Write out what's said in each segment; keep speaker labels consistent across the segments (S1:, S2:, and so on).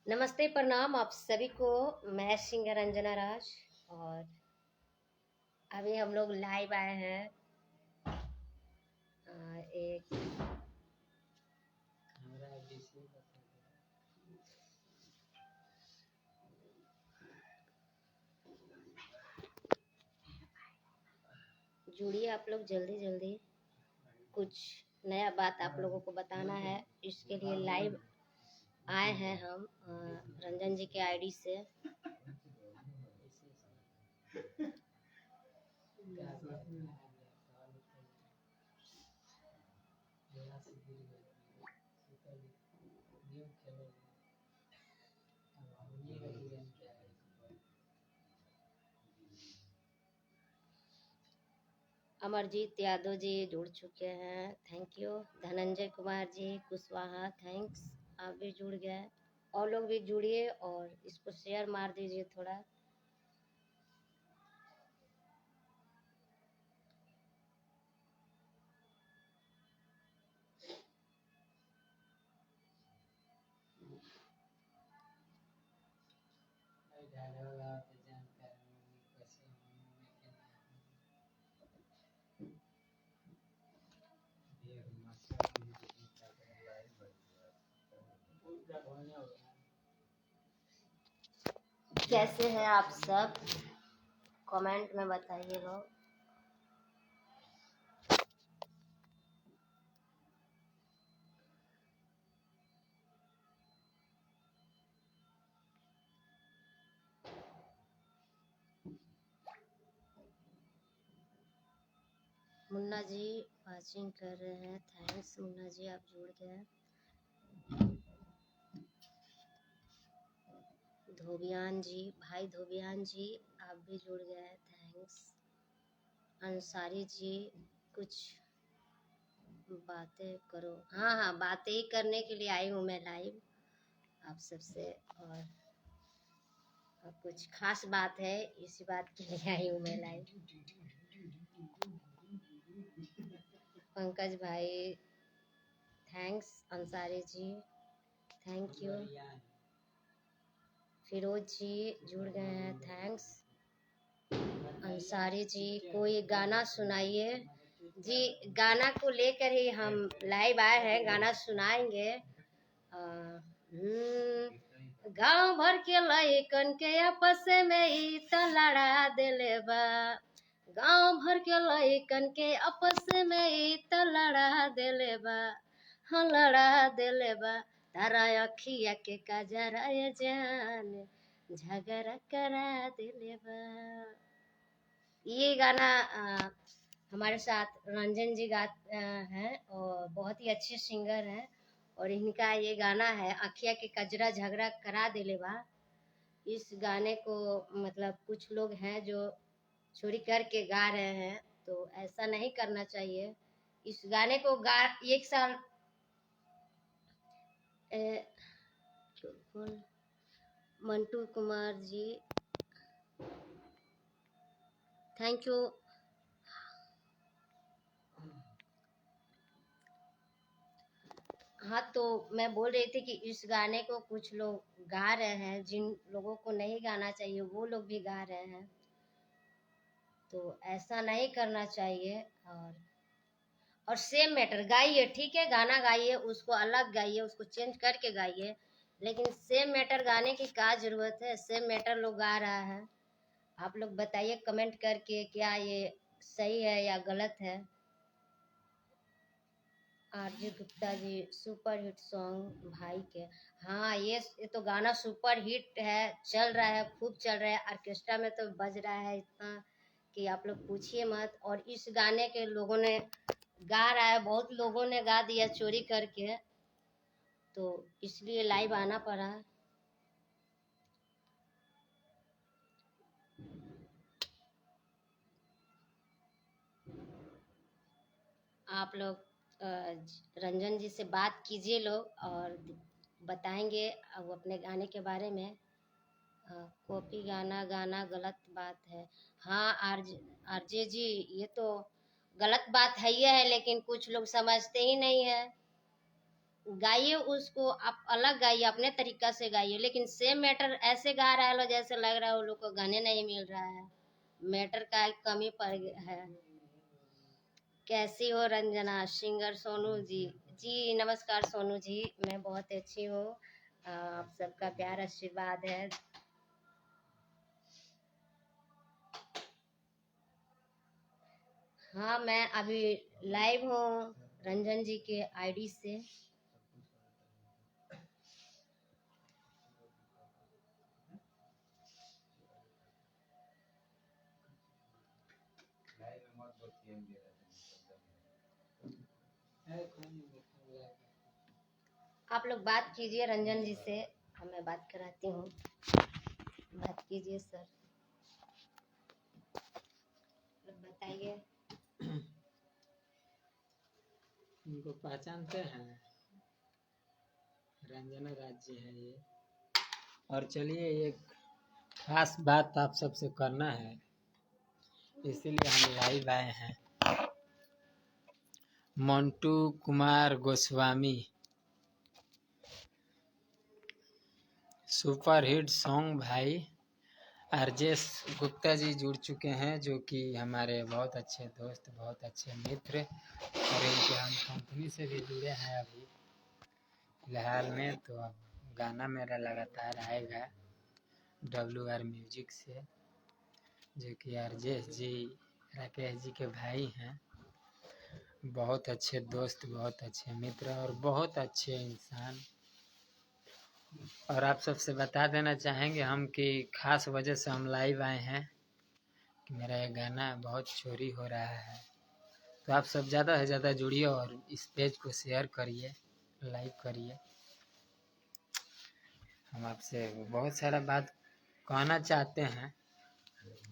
S1: नमस्ते, प्रणाम आप सभी को। मैं सिंगर अंजना राज और अभी हम लोग लाइव आए हैं एक जुड़िए आप लोग जल्दी जल्दी, कुछ नया बात आप लोगों को बताना है। इसके लिए लाइव आए हैं हम रंजन जी के आईडी से। अमरजीत यादव जी जुड़ चुके हैं, thank you. Dhananjay Kumar ji Kushwaha, thanks, आप भी जुड़ गए। और लोग भी जुड़िए और इसको शेयर मार दीजिए थोड़ा। कैसे हैं आप सब, कमेंट में बताइए लोग। मुन्ना जी वाचिंग कर रहे हैं, थैंक्स मुन्ना जी, आप जुड़ गए। धोबियान जी, भाई धोबियान जी आप भी जुड़ गए, थैंक्स। अंसारी जी कुछ बातें करो। हाँ हाँ, बातें ही करने के लिए आई हूँ मैं लाइव आप सबसे, और कुछ खास बात है, इसी बात के लिए आई हूँ मैं लाइव। पंकज भाई thanks, Ansari ji thank you, Firoz जी जुड़ गए हैं, थैंक्स। अंसारी जी कोई गाना सुनाइए जी। गाना को लेकर ही हम लाइव आए हैं, गाना सुनाएंगे। गांव भर के लइकन के आपस में ई त लड़ा देले बा। गांव भर के लइकन के आपस में ई त लड़ा देले बा, हाँ लड़ा देले बा। तारा अखिया के कजरा ये जान झगड़ा करा देले बा। ये गाना हमारे साथ रंजन जी हैं और बहुत ही अच्छे सिंगर हैं, और इनका ये गाना है अखिया के कजरा झगड़ा करा देले बा। इस गाने को मतलब कुछ लोग हैं जो चोरी करके गा रहे हैं, तो ऐसा नहीं करना चाहिए। इस गाने को एक साल मंटू कुमार जी थैंक यू। हाँ, तो मैं बोल रही थी कि इस गाने को कुछ लोग गा रहे हैं, जिन लोगों को नहीं गाना चाहिए वो लोग भी गा रहे हैं, तो ऐसा नहीं करना चाहिए। और सेम मैटर गाइए, ठीक है, गाना गाइए, उसको अलग गाइए, उसको चेंज करके गाइए, लेकिन सेम मैटर गाने की क्या जरूरत है। सेम मैटर लोग गा रहा है, आप लोग बताइए कमेंट करके क्या ये सही है या गलत है। RJ Gupta ji super hit song भाई के। हाँ, ये तो गाना सुपर हिट है, चल रहा है, खूब चल रहा है, ऑर्केस्ट्रा में तो बज रहा है इतना कि आप लोग पूछिए मत। और इस गाने के लोगों ने गा रहा है, बहुत लोगों ने गा दिया चोरी करके, तो इसलिए लाइव आना पड़ा। आप लोग रंजन जी से बात कीजिए लोग और बताएंगे वो अपने गाने के बारे में। कॉपी गाना गाना गलत बात है। हाँ आरजे जी, ये तो गलत बात है ही है, लेकिन कुछ लोग समझते ही नहीं है। गाइए उसको, आप अलग गाइए, अपने तरीका से गाइए, लेकिन सेम मैटर ऐसे गा रहा है लो जैसे लग रहा है वो लोग को गाने नहीं मिल रहा है। मैटर का कमी पड़ गया है। कैसी हो रंजना? सिंगर सोनू जी। जी नमस्कार सोनू जी, मैं बहुत अच्छी हूँ। आप सबका प्यार आशीर्वाद है। हाँ मैं अभी लाइव हूँ रंजन जी के आईडी से। आप लोग बात कीजिए रंजन जी से, मैं बात कराती हूँ। बात कीजिए सर, बताइए।
S2: इनको पहचानते हैं? रंजना राज्य है ये। और चलिए एक खास बात आप सबसे करना है, इसीलिए हम लाइव आए हैं। Mantu Kumar Goswami super hit song भाई आरजे गुप्ता जी जुड़ चुके हैं, जो कि हमारे बहुत अच्छे दोस्त, बहुत अच्छे मित्र, और इनके हम कंपनी से भी जुड़े हैं अभी फिलहाल में। तो अब गाना मेरा लगातार आएगा WR म्यूजिक से, जो कि आरजे जी राकेश जी के भाई हैं। बहुत अच्छे दोस्त, बहुत अच्छे मित्र और बहुत अच्छे इंसान। और आप सबसे बता देना चाहेंगे हम कि खास वजह से हम लाइव आए हैं कि मेरा ये गाना बहुत चोरी हो रहा है। तो आप सब ज़्यादा से ज़्यादा जुड़िए और इस पेज को शेयर करिए, लाइक करिए। हम आपसे बहुत सारा बात कहना चाहते हैं,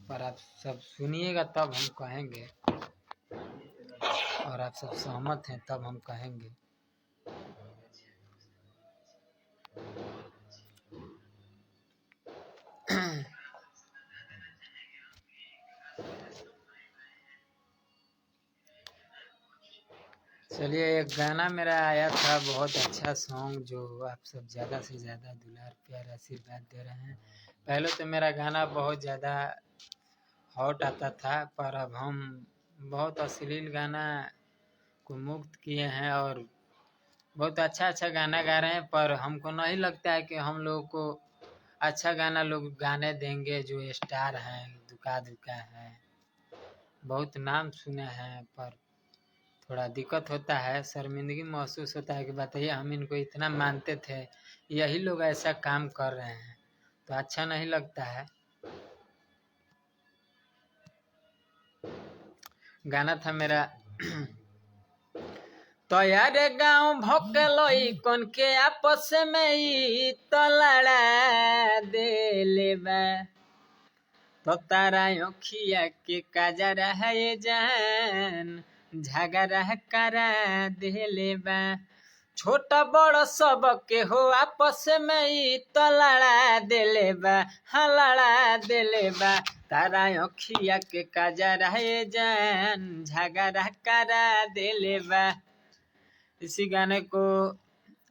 S2: पर आप सब सुनिएगा तब हम कहेंगे, और आप सब सहमत हैं तब हम कहेंगे। चलिए एक गाना मेरा आया था, बहुत अच्छा सॉन्ग, जो आप सब ज़्यादा से ज़्यादा दुलार प्यार आशीर्वाद दे रहे हैं। पहले तो मेरा गाना बहुत ज़्यादा हॉट आता था, पर अब हम बहुत अश्लील गाना को मुक्त किए हैं और बहुत अच्छा अच्छा गाना गा रहे हैं। पर हमको नहीं लगता है कि हम लोगों को अच्छा गाना लोग गाने देंगे। जो स्टार हैं, दुका दुका हैं, बहुत नाम सुने हैं, पर थोड़ा दिक्कत होता है, शर्मिंदगी महसूस होता है कि बताइए हम इनको इतना मानते थे, यही लोग ऐसा काम कर रहे हैं, तो अच्छा नहीं लगता है। गाना था मेरा तो यार गाँव भोकलोई कौन के आपस में ही तो लड़ा देले बा, तो तारा अखिया के काजरा है ये जान झगड़ा करा देले बा, छोटा बड़ सब के हो आपस में ही तो लड़ा देले बा, हाँ लड़ा देले बा, तारा अखिया के काजरा है जान झगड़ा करा देले बा। इसी गाने को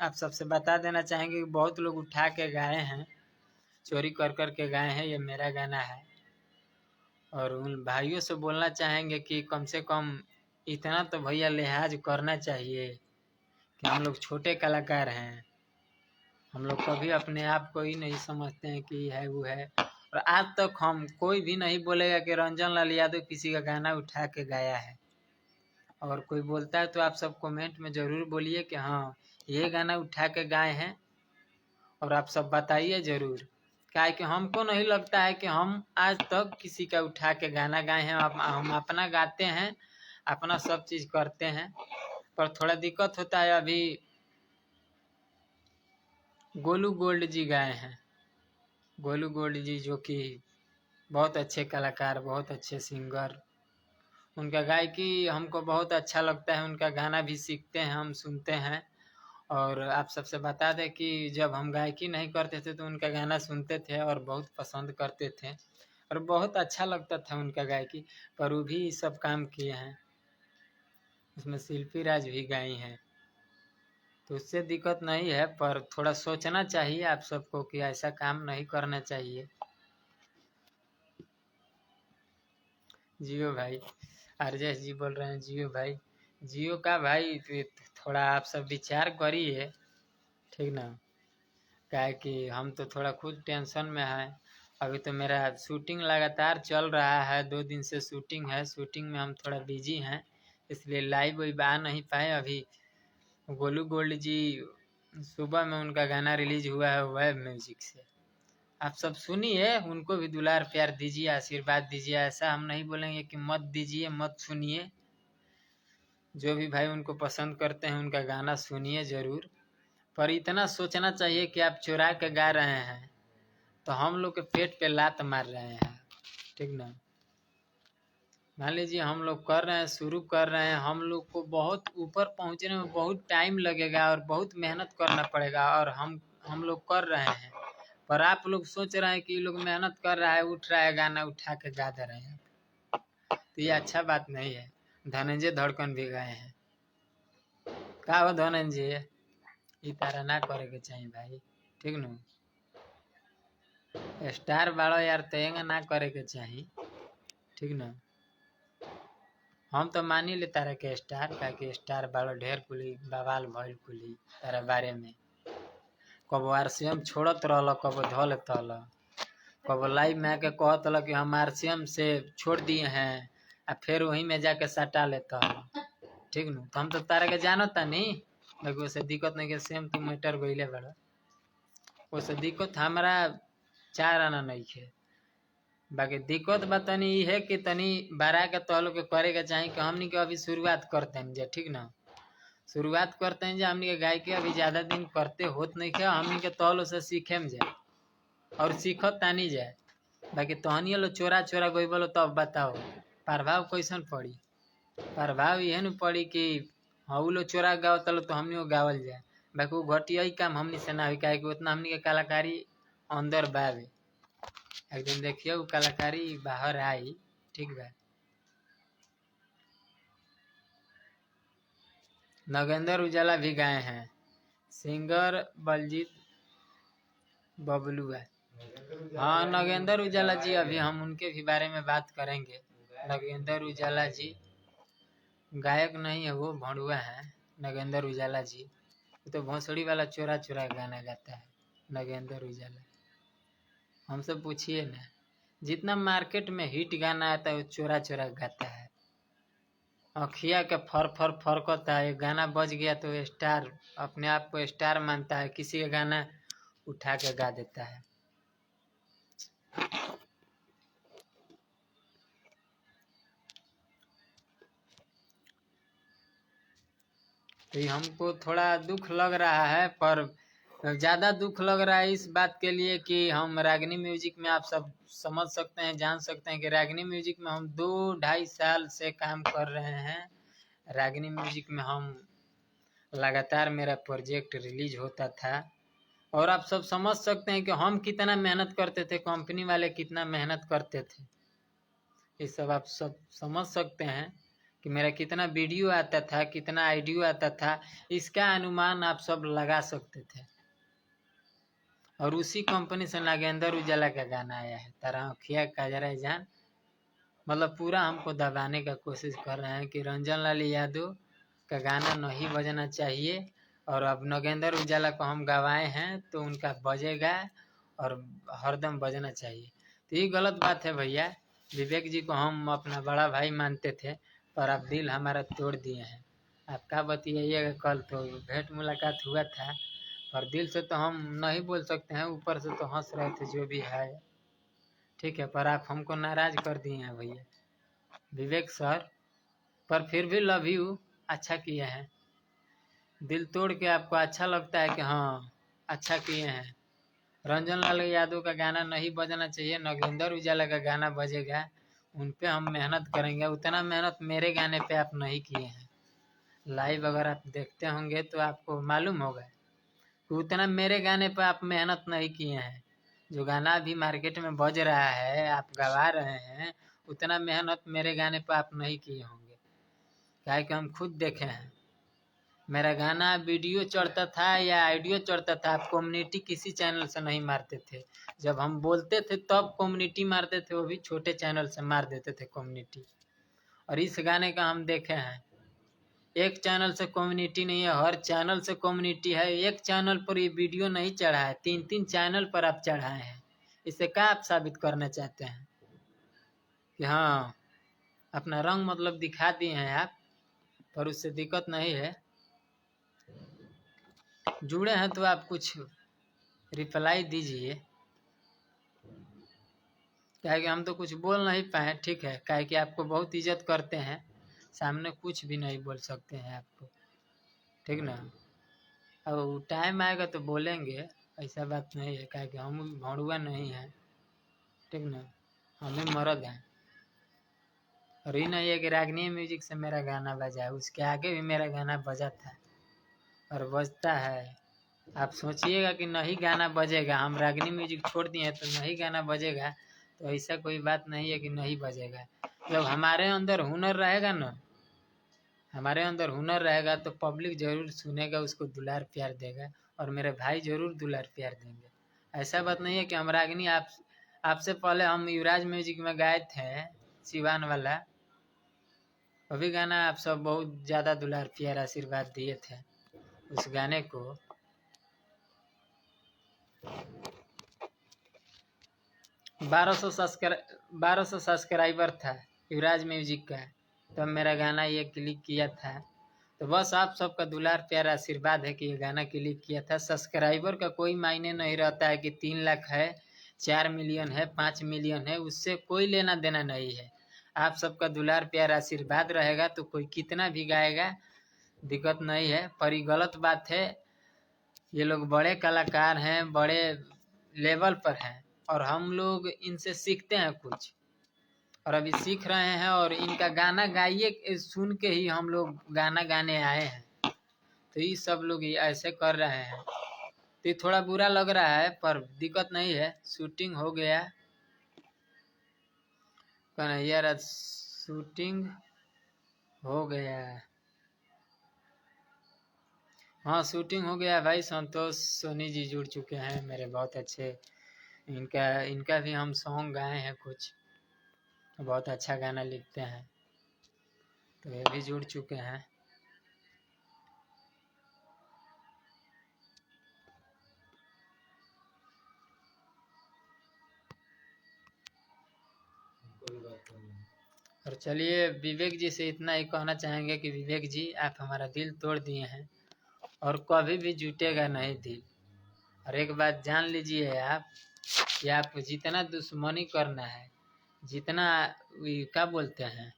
S2: आप सबसे बता देना चाहेंगे कि बहुत लोग उठा के गाए हैं, चोरी कर कर के गाए हैं, ये मेरा गाना है। और उन भाइयों से बोलना चाहेंगे कि कम से कम इतना तो भैया लिहाज करना चाहिए कि हम लोग छोटे कलाकार हैं। हम लोग कभी अपने आप को ही नहीं समझते हैं कि है वो है, और आज तक हम कोई भी नहीं बोलेगा कि रंजन लाल यादव किसी का गाना उठा के गाया है। और कोई बोलता है तो आप सब कमेंट में ज़रूर बोलिए कि हाँ ये गाना उठा के गाए हैं, और आप सब बताइए ज़रूर। क्या कि हमको नहीं लगता है कि हम आज तक किसी का उठा के गाना गाए हैं। हम अपना गाते हैं, अपना सब चीज़ करते हैं, पर थोड़ा दिक्कत होता है। अभी गोलू गोल्ड जी गाए हैं, गोलू गोल्ड जी जो कि बहुत अच्छे कलाकार, बहुत अच्छे सिंगर, उनका गायकी हमको बहुत अच्छा लगता है, उनका गाना भी सीखते हैं, हम सुनते हैं। और आप सबसे बता दें कि जब हम गायकी नहीं करते थे तो उनका गाना सुनते थे और बहुत पसंद करते थे और बहुत अच्छा लगता था उनका गायकी। पर वो भी सब काम किए हैं, उसमें शिल्पी राज भी गाई हैं, तो उससे दिक्कत नहीं है। पर थोड़ा सोचना चाहिए आप सबको कि ऐसा काम नहीं करना चाहिए। जियो भाई, आरजेश जी बोल रहे हैं जियो भाई। जियो का भाई थोड़ा आप सब विचार करिए, ठीक ना। क्या है कि हम तो थोड़ा खुद टेंशन में हैं। अभी तो मेरा शूटिंग लगातार चल रहा है, 2 दिन से शूटिंग है, शूटिंग में हम थोड़ा बिजी हैं, इसलिए लाइव वही आ नहीं पाए। अभी गोलू गोल्ड जी सुबह में उनका गाना रिलीज हुआ है वेब म्यूजिक से, आप सब सुनिए, उनको भी दुलार प्यार दीजिए, आशीर्वाद दीजिए। ऐसा हम नहीं बोलेंगे कि मत दीजिए, मत सुनिए। जो भी भाई उनको पसंद करते हैं उनका गाना सुनिए जरूर। पर इतना सोचना चाहिए कि आप चुरा के गा रहे हैं तो हम लोग के पेट पे लात मार रहे हैं, ठीक ना। मान लीजिए हम लोग कर रहे हैं, शुरू कर रहे हैं, हम लोग को बहुत ऊपर पहुंचने में बहुत टाइम लगेगा और बहुत मेहनत करना पड़ेगा, और हम लोग कर रहे हैं। पर आप लोग सोच रहे हैं कि ये लोग मेहनत कर रहा है, उठ रहा है, गाना उठा के गा दे रहे हैं, तो ये अच्छा बात नहीं है। धनंजय धड़कन भी गए हैं, का हो धनंजय, ये तारा ना करे के चाहिए भाई, ठीक न। स्टार बाड़ो यार, तेंगा ना करे के चाहिए, ठीक न। हम तो मानी ले तारा के स्टार, का के स्टार बाड़ो, ढेर कुली बवाल भइल कुली तारा बारे में। कबो आरसीएम छोड़त रहल, कबो धल तल, कबो लाइव में आके कहत कि हम आरसीएम से छोड़ दिए हैं, आ फिर वहीं में जाके सटा लेता, ठीक न। तो हम तो तारा के जानता नहीं, लेकिन उससे दिक्कत नहीं के सेम तू मैटर गईले बड़ा, उससे दिक्कत हमारा 4 आना नहीं है। बाकी दिक्कत बा तनी ई है कि तनी बड़ा के तहलो के करे के चाहिए कि हमनी के अभी शुरुआत करते हैं जे, ठीक ना। शुरुआत करते हैं जे, हमनी के गाय के अभी ज्यादा दिन करते होत नहीं है, हमनी के तहलो से सीखे में जाए और सीखत तानी जाए। बाकी तहनी लो चोरा चोरा गई बोलो, तब बताओ प्रभाव कैसन पड़ी। प्रभाव यह न पड़ी कि हाँ लो चोरा गाओ तलो तो हमनी को गावल जाए। बाकी वो घटिया ही काम हमनी से ना हो, काहे कि उतना हमनी के कलाकारी अंदर बावे। एक दिन देखिए वो कलाकारी बाहर आई, ठीक बा। नगेंद्र उजाला भी गाए हैं, सिंगर बलजीत बबलू है। हाँ नगेंद्र उजाला जी, अभी हम उनके भी बारे में बात करेंगे। नगेंद्र उजाला जी गायक नहीं है, वो भड़ुआ है नगेंद्र उजाला जी। वो तो भोसड़ी वाला चोरा चोरा गाना गाता है नगेंद्र उजाला। हमसे पूछिए ना, जितना मार्केट में हिट गाना आता है वो चोरा चोरा गाता है। अखिया के फर फर फरकता है, गाना बज गया तो स्टार अपने आप को स्टार मानता है, किसी का गाना उठा के गा देता है। तो हमको थोड़ा दुख लग रहा है, पर ज़्यादा दुख लग रहा है इस बात के लिए कि हम रागनी म्यूजिक में, आप सब समझ सकते हैं, जान सकते हैं कि रागनी म्यूजिक में हम 2-2.5 साल से काम कर रहे हैं। रागनी म्यूजिक में हम लगातार मेरा प्रोजेक्ट रिलीज होता था, और आप सब समझ सकते हैं कि हम कितना मेहनत करते थे, कंपनी वाले कितना मेहनत करते थे। ये सब आप सब समझ सकते हैं कि मेरा कितना वीडियो आता था, कितना ऑडियो आता था, इसका अनुमान आप सब लगा सकते थे। और उसी कंपनी से नागेंद्र उजाला का गाना आया है, तारा अखिया काजरा जान। मतलब पूरा हमको दबाने का कोशिश कर रहे हैं कि रंजन लाल यादव का गाना नहीं बजना चाहिए, और अब नगेंद्र उजाला को हम गवाए हैं तो उनका बजेगा और हरदम बजना चाहिए। तो ये गलत बात है भैया। विवेक जी को हम अपना बड़ा भाई मानते थे, पर आप दिल हमारा तोड़ दिए हैं। आप क्या बताइएगा, कल तो भेंट मुलाकात हुआ था, पर दिल से तो हम नहीं बोल सकते हैं, ऊपर से तो हंस रहे थे जो भी है, ठीक है। पर आप हमको नाराज कर दिए हैं भैया विवेक सर। पर फिर भी लव यू, अच्छा किए हैं। दिल तोड़ के आपको अच्छा लगता है कि हाँ अच्छा किए हैं। रंजन लाल यादव का गाना नहीं बजना चाहिए, नगेंद्र उजाला का गाना बजेगा, उन पे हम मेहनत करेंगे। उतना मेहनत मेरे गाने पे आप नहीं किए हैं। लाइव अगर आप देखते होंगे तो आपको मालूम होगा कि उतना मेरे गाने पे आप मेहनत नहीं किए हैं। जो गाना अभी मार्केट में बज रहा है, आप गवा रहे हैं, उतना मेहनत मेरे गाने पे आप नहीं किए होंगे। क्या कि हम खुद देखे हैं। मेरा गाना वीडियो चढ़ता था या ऑडियो चढ़ता था, आप कम्युनिटी किसी चैनल से नहीं मारते थे। जब हम बोलते थे तब कम्युनिटी मारते थे, वो भी छोटे चैनल से मार देते थे कम्युनिटी। और इस गाने का हम देखे हैं, एक चैनल से कम्युनिटी नहीं है, हर चैनल से कम्युनिटी है। एक चैनल पर ये वीडियो नहीं चढ़ा है, 3-3 चैनल पर आप चढ़ाए हैं। इससे क्या आप साबित करना चाहते हैं कि हाँ अपना रंग मतलब दिखा दिए हैं आप, पर उससे दिक्कत नहीं है। जुड़े हैं तो आप कुछ रिप्लाई दीजिए। क्या कि हम तो कुछ बोल नहीं पाए, ठीक है, क्या कि आपको बहुत इज्जत करते हैं, सामने कुछ भी नहीं बोल सकते हैं आपको, ठीक ना। अब टाइम आएगा तो बोलेंगे, ऐसा बात नहीं है। क्या कि हम भड़ुआ नहीं हैं, ठीक ना, हम ही मर्द हैं। और ये नहीं है कि रागनी म्यूजिक से मेरा गाना बजा है, उसके आगे भी मेरा गाना बजा था और बजता है। आप सोचिएगा कि नहीं गाना बजेगा, हम रागनी म्यूजिक छोड़ दिए तो नहीं गाना बजेगा, तो ऐसा कोई बात नहीं है कि नहीं बजेगा। जब हमारे अंदर हुनर रहेगा ना, हमारे अंदर हुनर रहेगा तो पब्लिक जरूर सुनेगा, उसको दुलार प्यार देगा, और मेरे भाई जरूर दुलार प्यार देंगे। ऐसा बात नहीं है कि हम रागनी आपसे पहले हम युवराज म्यूजिक में गाए थे, सिवान वाला, वो भी गाना आप सब बहुत ज़्यादा दुलार प्यार आशीर्वाद दिए थे उस गाने को। 1200 सब्सक्राइबर था युवराज म्यूजिक का, तब मेरा गाना ये क्लिक किया था। तो बस आप सबका दुलार प्यार आशीर्वाद है कि ये गाना क्लिक किया था। सब्सक्राइबर का कोई मायने नहीं रहता है कि 3 लाख है, 4 मिलियन है, 5 मिलियन है, उससे कोई लेना देना नहीं है। आप सबका दुलार प्यार आशीर्वाद रहेगा तो कोई कितना भी गाएगा, दिक्कत नहीं है। पर ये गलत बात है, ये लोग बड़े कलाकार हैं, बड़े लेवल पर हैं, और हम लोग इनसे सीखते हैं कुछ, और अभी सीख रहे हैं, और इनका गाना गाइए सुन के ही हम लोग गाना गाने आए हैं। तो ये सब लोग ऐसे कर रहे हैं तो ये थोड़ा बुरा लग रहा है, पर दिक्कत नहीं है। शूटिंग हो गया कन्हैया, शूटिंग हो गया, हाँ शूटिंग हो गया भाई। संतोष सोनी जी जुड़ चुके हैं मेरे, बहुत अच्छे। इनका भी हम सॉन्ग गाए हैं कुछ, बहुत अच्छा गाना लिखते हैं, तो ये भी जुड़ चुके हैं। और चलिए विवेक जी से इतना ही कहना चाहेंगे कि विवेक जी आप हमारा दिल तोड़ दिए हैं, और कभी भी जुटेगा नहीं दिल। और एक बात जान लीजिए आप कि आपको जितना दुश्मनी करना है, जितना क्या बोलते हैं,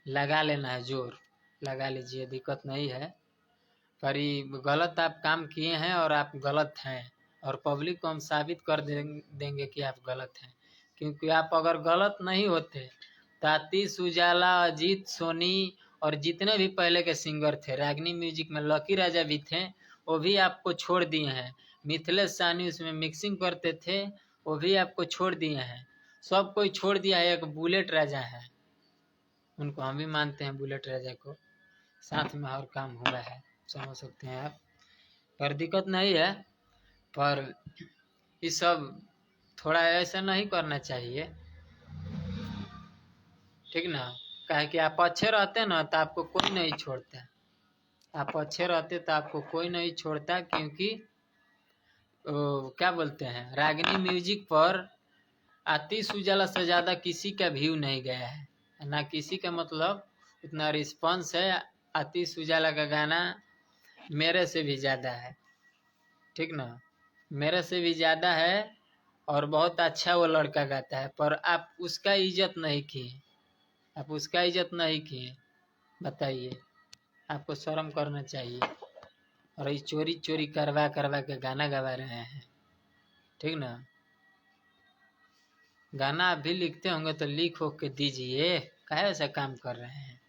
S2: लगा लेना है, जोर लगा लीजिए, दिक्कत नहीं है। पर ये गलत आप काम किए हैं और आप गलत हैं, और पब्लिक को हम साबित कर देंगे कि आप गलत हैं। क्योंकि आप अगर गलत नहीं होते तो आतिश उजाला, अजीत सोनी और जितने भी पहले के सिंगर थे, रागनी म्यूजिक में लकी राजा भी थे, वो भी आपको छोड़ दिए हैं। मिथिलेश सानी उसमें मिक्सिंग करते थे, वो भी आपको छोड़ दिए हैं। सब कोई छोड़ दिया है, एक बुलेट राजा है, उनको हम भी मानते हैं, बुलेट राजा को, साथ में और काम हुआ है, समझ सकते हैं आप। पर दिक्कत नहीं है, पर ये सब थोड़ा ऐसा नहीं करना चाहिए, ठीक ना। काहे कि आप अच्छे रहते ना तो आपको कोई नहीं छोड़ता, आप अच्छे रहते तो आपको कोई नहीं छोड़ता। क्योंकि क्या बोलते हैं, रागनी म्यूजिक पर आतिश उजाला से ज़्यादा किसी का व्यू नहीं गया है, ना किसी का मतलब उतना रिस्पॉन्स है। आतिश उजाला का गाना मेरे से भी ज़्यादा है, ठीक ना, मेरे से भी ज़्यादा है, और बहुत अच्छा वो लड़का गाता है। पर आप उसका इज्जत नहीं किए, आप उसका इज्जत नहीं किए, बताइए, आपको शर्म करना चाहिए। और ये चोरी चोरी करवा करवा के गाना गवा रहे हैं, ठीक ना। गाना आप भी लिखते होंगे तो लिख हो के दीजिए, काहे ऐसा काम कर रहे हैं?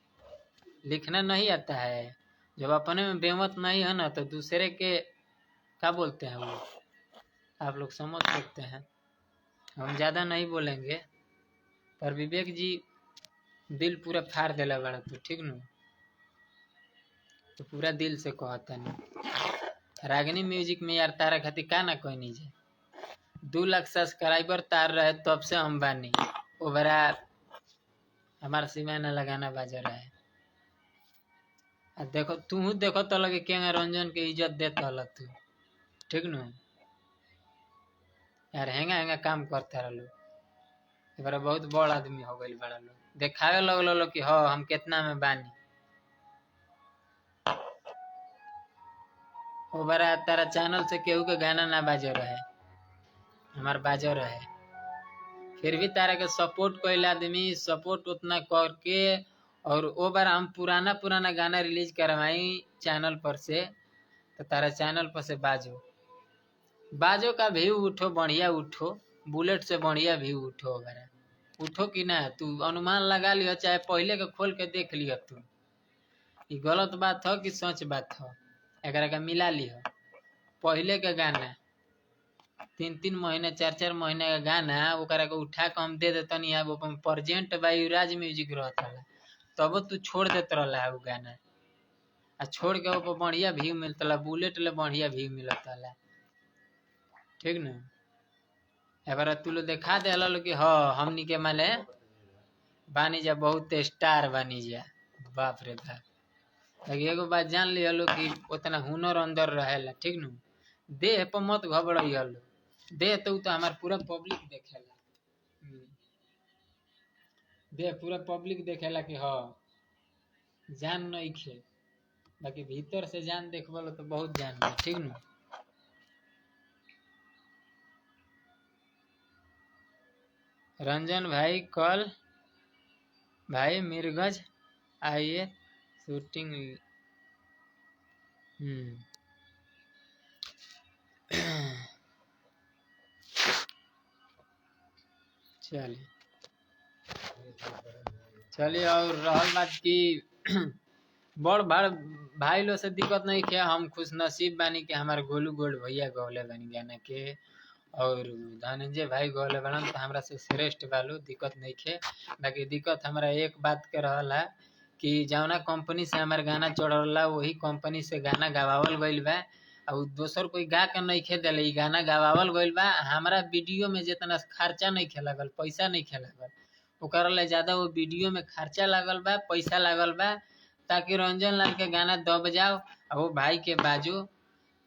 S2: लिखना नहीं आता है? जब अपने में बेमत नहीं है ना तो दूसरे के क्या बोलते हैं वो, आप लोग समझ सकते हैं। हम ज़्यादा नहीं बोलेंगे, पर विवेक जी दिल पूरा फाड़ देला बड़ा तो ठीक न, तो पूरा दिल से कहता नहीं। रागिनी म्यूजिक में यार तारा खातिर का ना कहनी जाए, 2 लाख सब्सक्राइबर तार रहे तब से हम बानी ओबरा हमार सिवा न लगाना बाजा रहा है। देखो तू देखो तो लगे के रंजन के इज्जत देता हल तू ठीक न यार, हेंगा हेंगा काम करता रहो। एबारा बहुत बड़ आदमी हो गई बड़ा लोग, देखावे लगलो लो कि हाँ हम कितना में बानी। ओबरा तारा चैनल से केहू के गाना ना बाजो रहे, हमार बाजो रहे, फिर भी तारा के सपोर्ट कोई आदमी सपोर्ट उतना करके, और वो बार हम पुराना गाना रिलीज करवाई चैनल पर से, तो तारा चैनल पर से बाजो का व्यू उठो, बढ़िया उठो, बुलेट से बढ़िया व्यू उठो। बारा उठो कि ना, तू अनुमान लगा लियो, चाहे पहले के खोल के देख लियो तू, ये गलत बात हो कि सच बात हो, एकरा का मिला लियो। पहले के गाना 3 महीने 4 महीने का गाना ओकरा के उठा के हम दे देता नहीं, अब अपन प्रेजेंट बाई युवराज म्यूजिक रहता तब तू छोड़ देते रहा है वो गाना, आ छोड़ के ऊपर बढ़िया व्यू मिलता, बुलेट ले बढ़िया व्यू मिलता ठीक न। एबार तू लोग देखा दे लो कि हाँ हमनी के माले बानी जा बहुत स्टार बानी जा, बाप रे बाप। एगो बात जान लिया लो कि उतना हुनर अंदर रहेला ठीक न, देह पर मत घबराइया लो, देह तो हमार पूरा पब्लिक देखेला, देह पूरा पब्लिक देखेला कि हाँ जान नहीं खे, बाकी भीतर से जान देखबो तो बहुत जान है ठीक न। रंजन भाई कल भाई मीरगंज आइए शूटिंग। चलिए और रहल बात की बड़ भाई लोग से दिक्कत नहीं किया, हम खुश नसीब बानी कि हमारे गोलू गोल्ड भैया गौले बानी गाना के, और धनंजय भाई गौले बनन तो हमरा से श्रेष्ठ बालू दिक्कत नहीं खे। बाकी दिक्कत हमारा एक बात के रहला कि जौना कंपनी से हमारे गाना चढ़ला वही कंपनी से गाना गवावल गइल बा, और दोसर कोई गा के नहीं खे दिले, ई गाना गवावल गइल बा। हमारा वीडियो में जितना खर्चा नहीं खे लगल, पैसा नहीं खे लगल, ओकर ले ज्यादा वो वीडियो में खर्चा लागल बा, पैसा लागल बा, ताकि रंजन लाल के गाना दब जाओ और वो भाई के बाजू।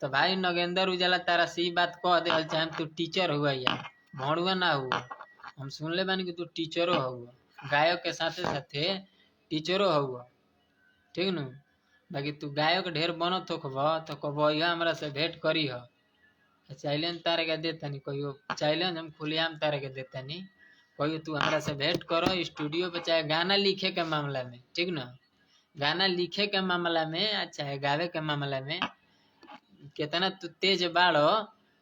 S2: तो भाई नगेंद्र उजाला तारा से बात कह दे चाहे तू टीचर हुआ यार, भणुआ ना हुआ, हम सुनले बानी कि तू टीचरो हुआ, गायक के साथे साथे टीचरो हुआ ठीक न। बाकी तू गायक ढेर बनत होखब तो कबो हमरा से भेंट करी हो, चैलेंज तारे के देतानी, कहियो चैलेंज हम खुलेआम तारे के देतानी, कहियो तू हमरा से भेंट करो स्टूडियो पे, चाहे गाना लिखे के मामला में ठीक न, गाना लिखे के मामला में चाहे गावे के मामला में कितना तू तेज बाड़ो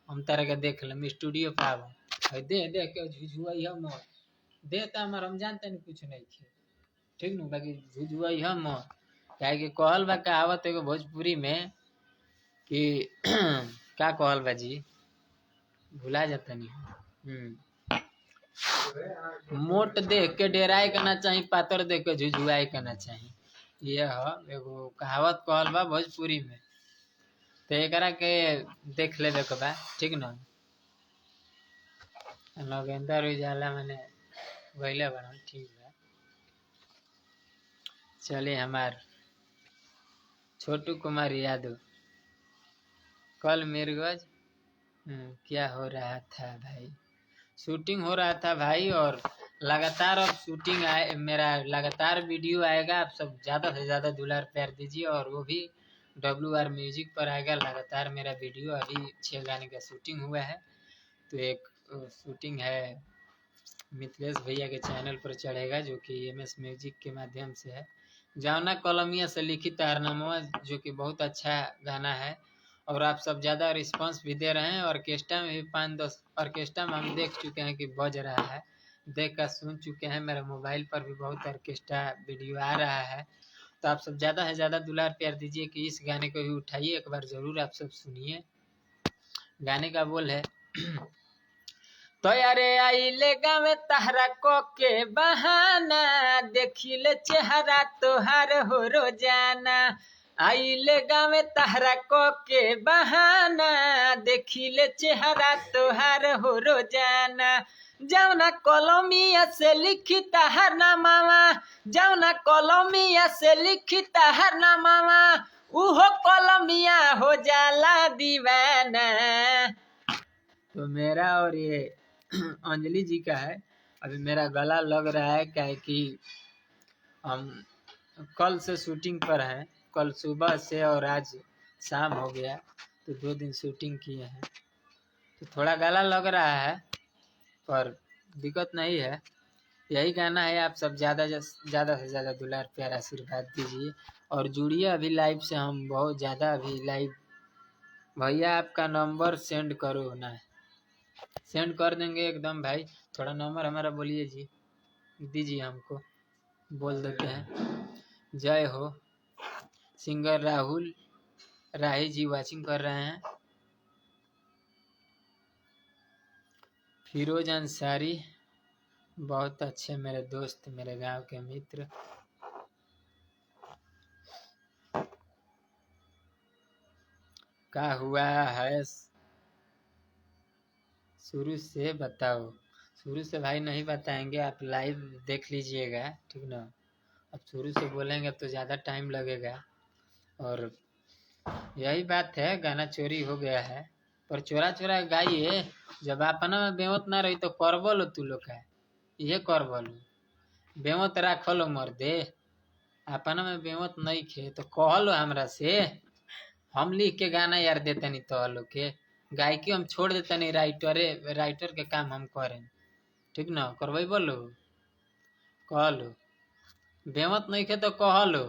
S2: हम तारा के देख लम स्टूडियो पे आवो, दे के झुझुआई हम दे तो हमार हम जानते नहीं कुछ नहीं खे ठीक न। बाकी झुझुआई हम काहे कि कहल बा कहावत एगो भोजपुरी में कि का कहल बा जी, भुला जाता नहीं, मोट देख के डेराए के ना चाही, पातर देख के झुझुआए के ना चाही, ये एगो कहावत कहल बा भोजपुरी में, तो एकरा के देख लेबे के बा ठीक न। नगेंद्र उजाला मैंने गइले बना ठीक बा। चलिए हमार छोटू कुमार यादव कल मीरगंज क्या हो रहा था भाई, शूटिंग हो रहा था भाई, और लगातार अब शूटिंग आए, मेरा लगातार वीडियो आएगा, आप सब ज़्यादा से ज़्यादा दुलार प्यार दीजिए, और वो भी WR म्यूजिक पर आएगा लगातार मेरा वीडियो। अभी 6 गाने का शूटिंग हुआ है, तो एक शूटिंग है मिथिलेश भैया के चैनल पर चढ़ेगा जो कि MS म्यूजिक के माध्यम से है, जौना कलमिया से लिखित तारनामा, जो कि बहुत अच्छा गाना है, और आप सब ज़्यादा रिस्पांस भी दे रहे हैं। ऑर्केस्ट्रा में भी 5-10 ऑर्केस्ट्रा में हम देख चुके हैं कि बज रहा है, देख कर सुन चुके हैं। मेरे मोबाइल पर भी बहुत ऑर्केस्ट्रा वीडियो आ रहा है, तो आप सब ज़्यादा से ज़्यादा दुलार प्यार दीजिए कि इस गाने को भी उठाइए, एक बार ज़रूर आप सब सुनिए। गाने का बोल है तो यारे आइले गावे तहरा को के बहाना, देखिले चेहरा तोहार हो रोजाना। आइले गावे तहरा को के बहाना, देखिले चेहरा तोहार हो रोजाना। जौना कलमिया से लिखी तहर नामावा, जौना कलमिया से लिखी तहर नामावा, उहो कलमिया हो जाला दीवाना। तो मेरा और ये अंजलि जी का है। अभी मेरा गला लग रहा है, क्या है कि हम कल से शूटिंग पर हैं, कल सुबह से और आज शाम हो गया, तो 2 दिन शूटिंग किए हैं, तो थोड़ा गला लग रहा है, पर दिक्कत नहीं है। यही गाना है, आप सब ज़्यादा से ज़्यादा दुलार प्यार आशीर्वाद दीजिए और जुड़िए अभी लाइव से। हम बहुत ज़्यादा अभी लाइव, भैया आपका नंबर सेंड करो ना, सेंड कर देंगे एकदम भाई। थोड़ा नंबर हमारा बोलिए जी, दीजिए हमको, बोल देते हैं। जय हो। सिंगर राहुल राही जी वाचिंग कर रहे हैं। फिरोज अंसारी, बहुत अच्छे मेरे दोस्त, मेरे गांव के मित्र। क्या हुआ है शुरू से बताओ। शुरू से भाई नहीं बताएंगे, आप लाइव देख लीजिएगा, ठीक ना। अब शुरू से बोलेंगे तो ज़्यादा टाइम लगेगा, और यही बात है, गाना चोरी हो गया है, पर चोरा चोरा गाइए। जब अपना में बेमत ना रही तो करबो लो तू लोग का, ये करबो लो, बेमत राखो लो मर्दे। अपना में बेमत नहीं खे तो कहलो हमरा से, हम लिख के गाना यार देते नहीं तो लोग के, गायकी हम छोड़ देते नहीं, राइटर के काम हम करें, ठीक ना। करवाई बोलो, कहलो, बेमत नहीं खे तो कहलो।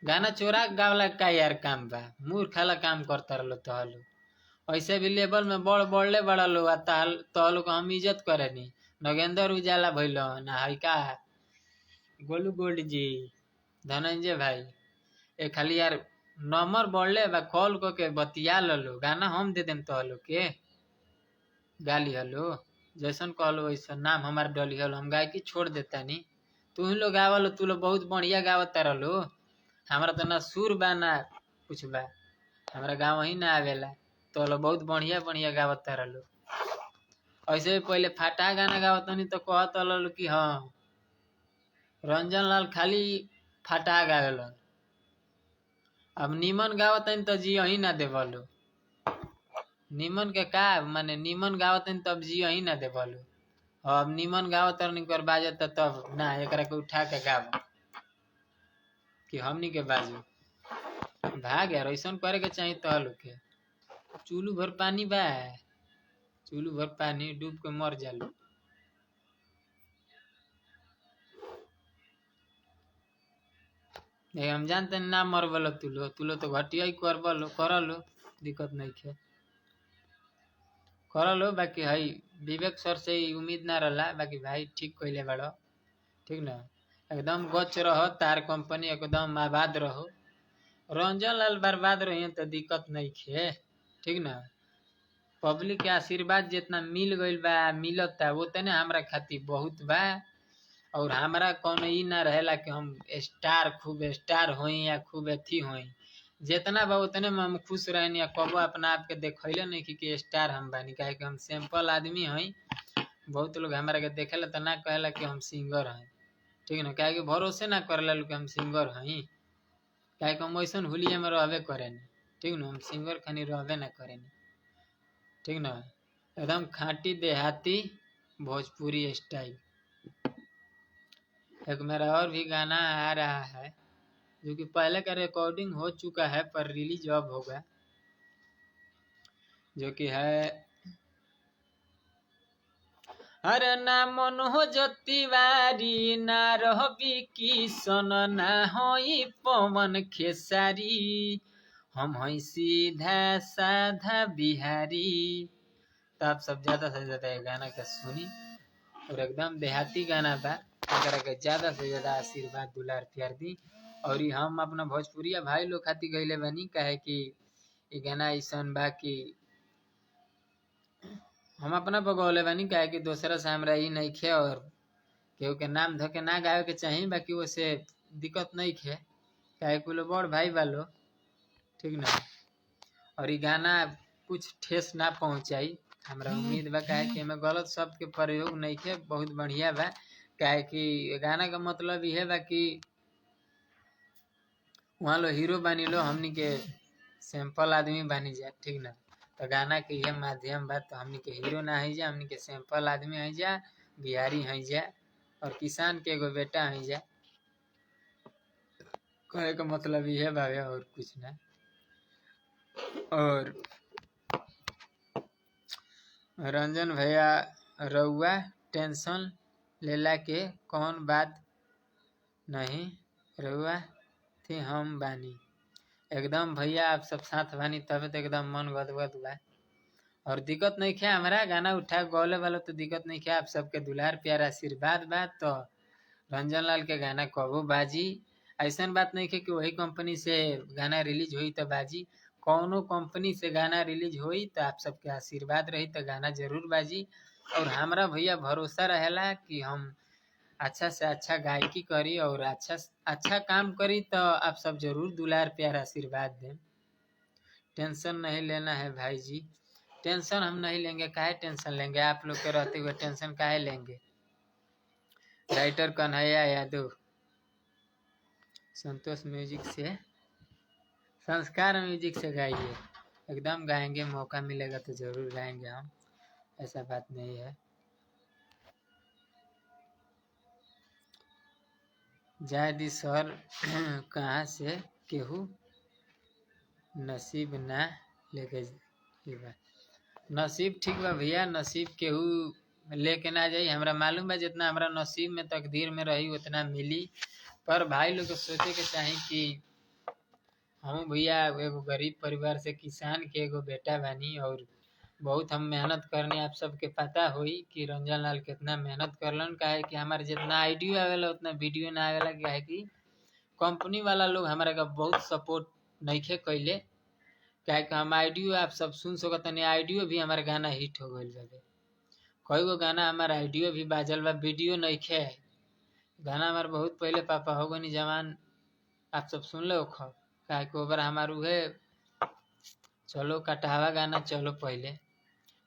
S2: गाना चोरा गावला का यार काम बा, मूर्ख खाला काम करता रहो तहलो। ऐसे भी लेवल में बढ़ले बड़ा लो, तहलो को हम इज्जत करे नी। नगेंद्र उजाला भइलो ना, है का गोलू गोल्ड जी, धनंजय भाई, ए खाली यार नंबर बढ़ले बा, कॉल को के बतिया लो, गाना हम दे देम तहलो के, गाली हलो जैसन कहलो वैसन नाम हमार डली हलो, हम गायकी छोड़ देता नी। तू ही लोग गावलो, तू लोग बहुत बढ़िया गावता रहो, हमारा तो ना सुर बा ना कुछ बा, हमारा गाँव ही ना आवेला, तो लोग बहुत बढ़िया बढ़िया गावता रहो। ऐसे भी पहले फाटा गाना गावता नहीं तो कहत लो कि हाँ रंजन लाल खाली फाटा गावेलन, अब नीमन गावता तो जी ही ना देवलो। नीमन के का माने, नीमन गावतन तब जियो ही ना दे बोलो। अब नीमन गावत नहीं कर बाजत तब ना, एकरा के उठा के गाव कि हमनी के बाजू भाग यार, ऐसा करे के चाहिए तो लोग के। चूलू भर पानी बा, चूलू भर पानी डूब के मर जालो। हम जानते ना मर बोलो, तू लो तो घटिया ही कर बोलो, कर लो, दिक्कत नहीं खे, कर लो। बाकी है विवेक सर से ही उम्मीद ना रहा, बाकी भाई ठीक कहले बड़ो, ठीक ना, एकदम गच रहो, तार कंपनी एकदम आबाद रहो। रंजन लाल बर्बाद रही तो दिक्कत नहीं खे, ठीक ना। पब्लिक के आशीर्वाद जितना मिल गईल बा, मिलता वो तने हमरा खातिर बहुत बा। और हमरा कौन ई ना रहेला कि हम स्टार खूब स्टार होई या खूब अथी होई, जितना बा उतने में हम खुश रहनी। या कबो अपना आप के देखैले नहीं कि स्टार हम बानी, काहे कि हम सिंपल आदमी हई। बहुत लोग हमारा के देखेला तो ना कहेला कि हम सिंगर हई, ठीक ना, काहे कि भरोसे ना करेला लोग कि हम सिंगर हई, काहे कि हम वैसन हुलिया में रहबे करेनी, ठीक ना, हम सिंगर खानी रहबे ना करेनी, ठीक ना, एकदम खाटी देहाती भोजपुरी स्टाइल। एक मेरा और भी गाना आ रहा है, जो कि पहले का रिकॉर्डिंग हो चुका है पर रिलीज अब होगा, जो कि है अरे ना मनोज तिवारी, ना रहबी किशन, ना होई पवन खेसारी, हम हई सीधा साधा बिहारी। तो आप सब ज्यादा से ज्यादा गाना का सुनी, और एकदम देहाती गाना बा। एकरा के ज्यादा से ज्यादा आशीर्वाद दुलार प्यार दी। और हम अपना भोजपुरिया भाई लोग खातिर गईले बानी, काहे कि इ गाना ऐसन बा कि हम अपना बगौले बानी, काहे कि दूसरा से हमरा ई नइखे और केहू के नाम धके ना गावे के चाही, बाकी वैसे दिक्कत नइखे, काहे कि लोग बड़ भाई बा लोग, ठीक ना। और ई गाना कुछ ठेस ना पहुंचाई, हमरा उम्मीद बा, काहे कि एमे गलत शब्द के प्रयोग नइखे, बहुत बढ़िया बा। काहे कि गाना का मतलब इहे बा कि वहाँ लो हीरो बानी लो, हमनी के सैंपल आदमी बानी जा, ठीक ना। तो गाना के यह माध्यम बा, तो हमनी के हीरो ना है जा, हमनी के सैंपल आदमी है जा, बिहारी है जा, और किसान के एगो बेटा है जा। कहे का मतलब यह बावे और कुछ ना। और रंजन भैया रउआ टेंशन लेला के कौन बात नहीं, रउआ थे हम बानी। एकदम भैया आप सब साथ बानी, तब तो एकदम मन गदगद बा। और दिक्कत नहीं खे, हमारा गाना उठा गौले वालों तो दिक्कत नहीं खे, आप सबके दुलार प्यार आशीर्वाद बा, तो रंजन लाल के गाना कबो बाजी। ऐसा बात नहीं खे कि वही कंपनी से गाना रिलीज हुई तो बाजी, कौनो कंपनी से गाना रिलीज हुई तो आप सबके आशीर्वाद रही तो गाना जरूर बाजी। और हमरा भैया भरोसा रहेला कि हम अच्छा से अच्छा गायकी करी और अच्छा काम करी, तो आप सब जरूर दुलार प्यार आशीर्वाद दें। टेंशन नहीं लेना है भाई जी, टेंशन हम नहीं लेंगे, काहे टेंशन लेंगे, आप लोग के रहते हुए टेंशन काहे लेंगे। राइटर कन्हैया यादव, संतोष म्यूजिक से, संस्कार म्यूजिक से गाइए। एकदम गाएंगे, मौका मिलेगा तो जरूर गाएंगे हम, ऐसा बात नहीं है। जाय दी सर कहाँ से केहू नसीब ना लेके, नसीब ठीक बा भैया, नसीब केहू लेके ना जाई, हमरा मालूम बा जितना हमरा नसीब में तकदीर में रही उतना मिली। पर भाई लोग को सोचे के चाही कि हम भैया एगो गरीब परिवार से किसान के एगो बेटा बानी, और बहुत हम मेहनत करनी, आप सबके पता हुई कि रंजन लाल कितना मेहनत करलन। काहे कि हमारे जितना आइडियो आवेला उतना वीडियो ना आवेला, काहे कि कंपनी वाला लोग हमारा का बहुत सपोर्ट नइखे कैले। काहे कि हम आइडियो आप सब सुन सकत नहीं, आइडियो भी हमारे गाना हिट हो गइल बावे, कई गो गाना हमारा आइडियो भी बाजल बा, वीडियो नइखे। गाना हमार बहुत पहले पापा हो गनी जवान, आप सब सुन लो खो, काहे कि ओबर हमार उहे चलो कटावा गाना चलो पहले।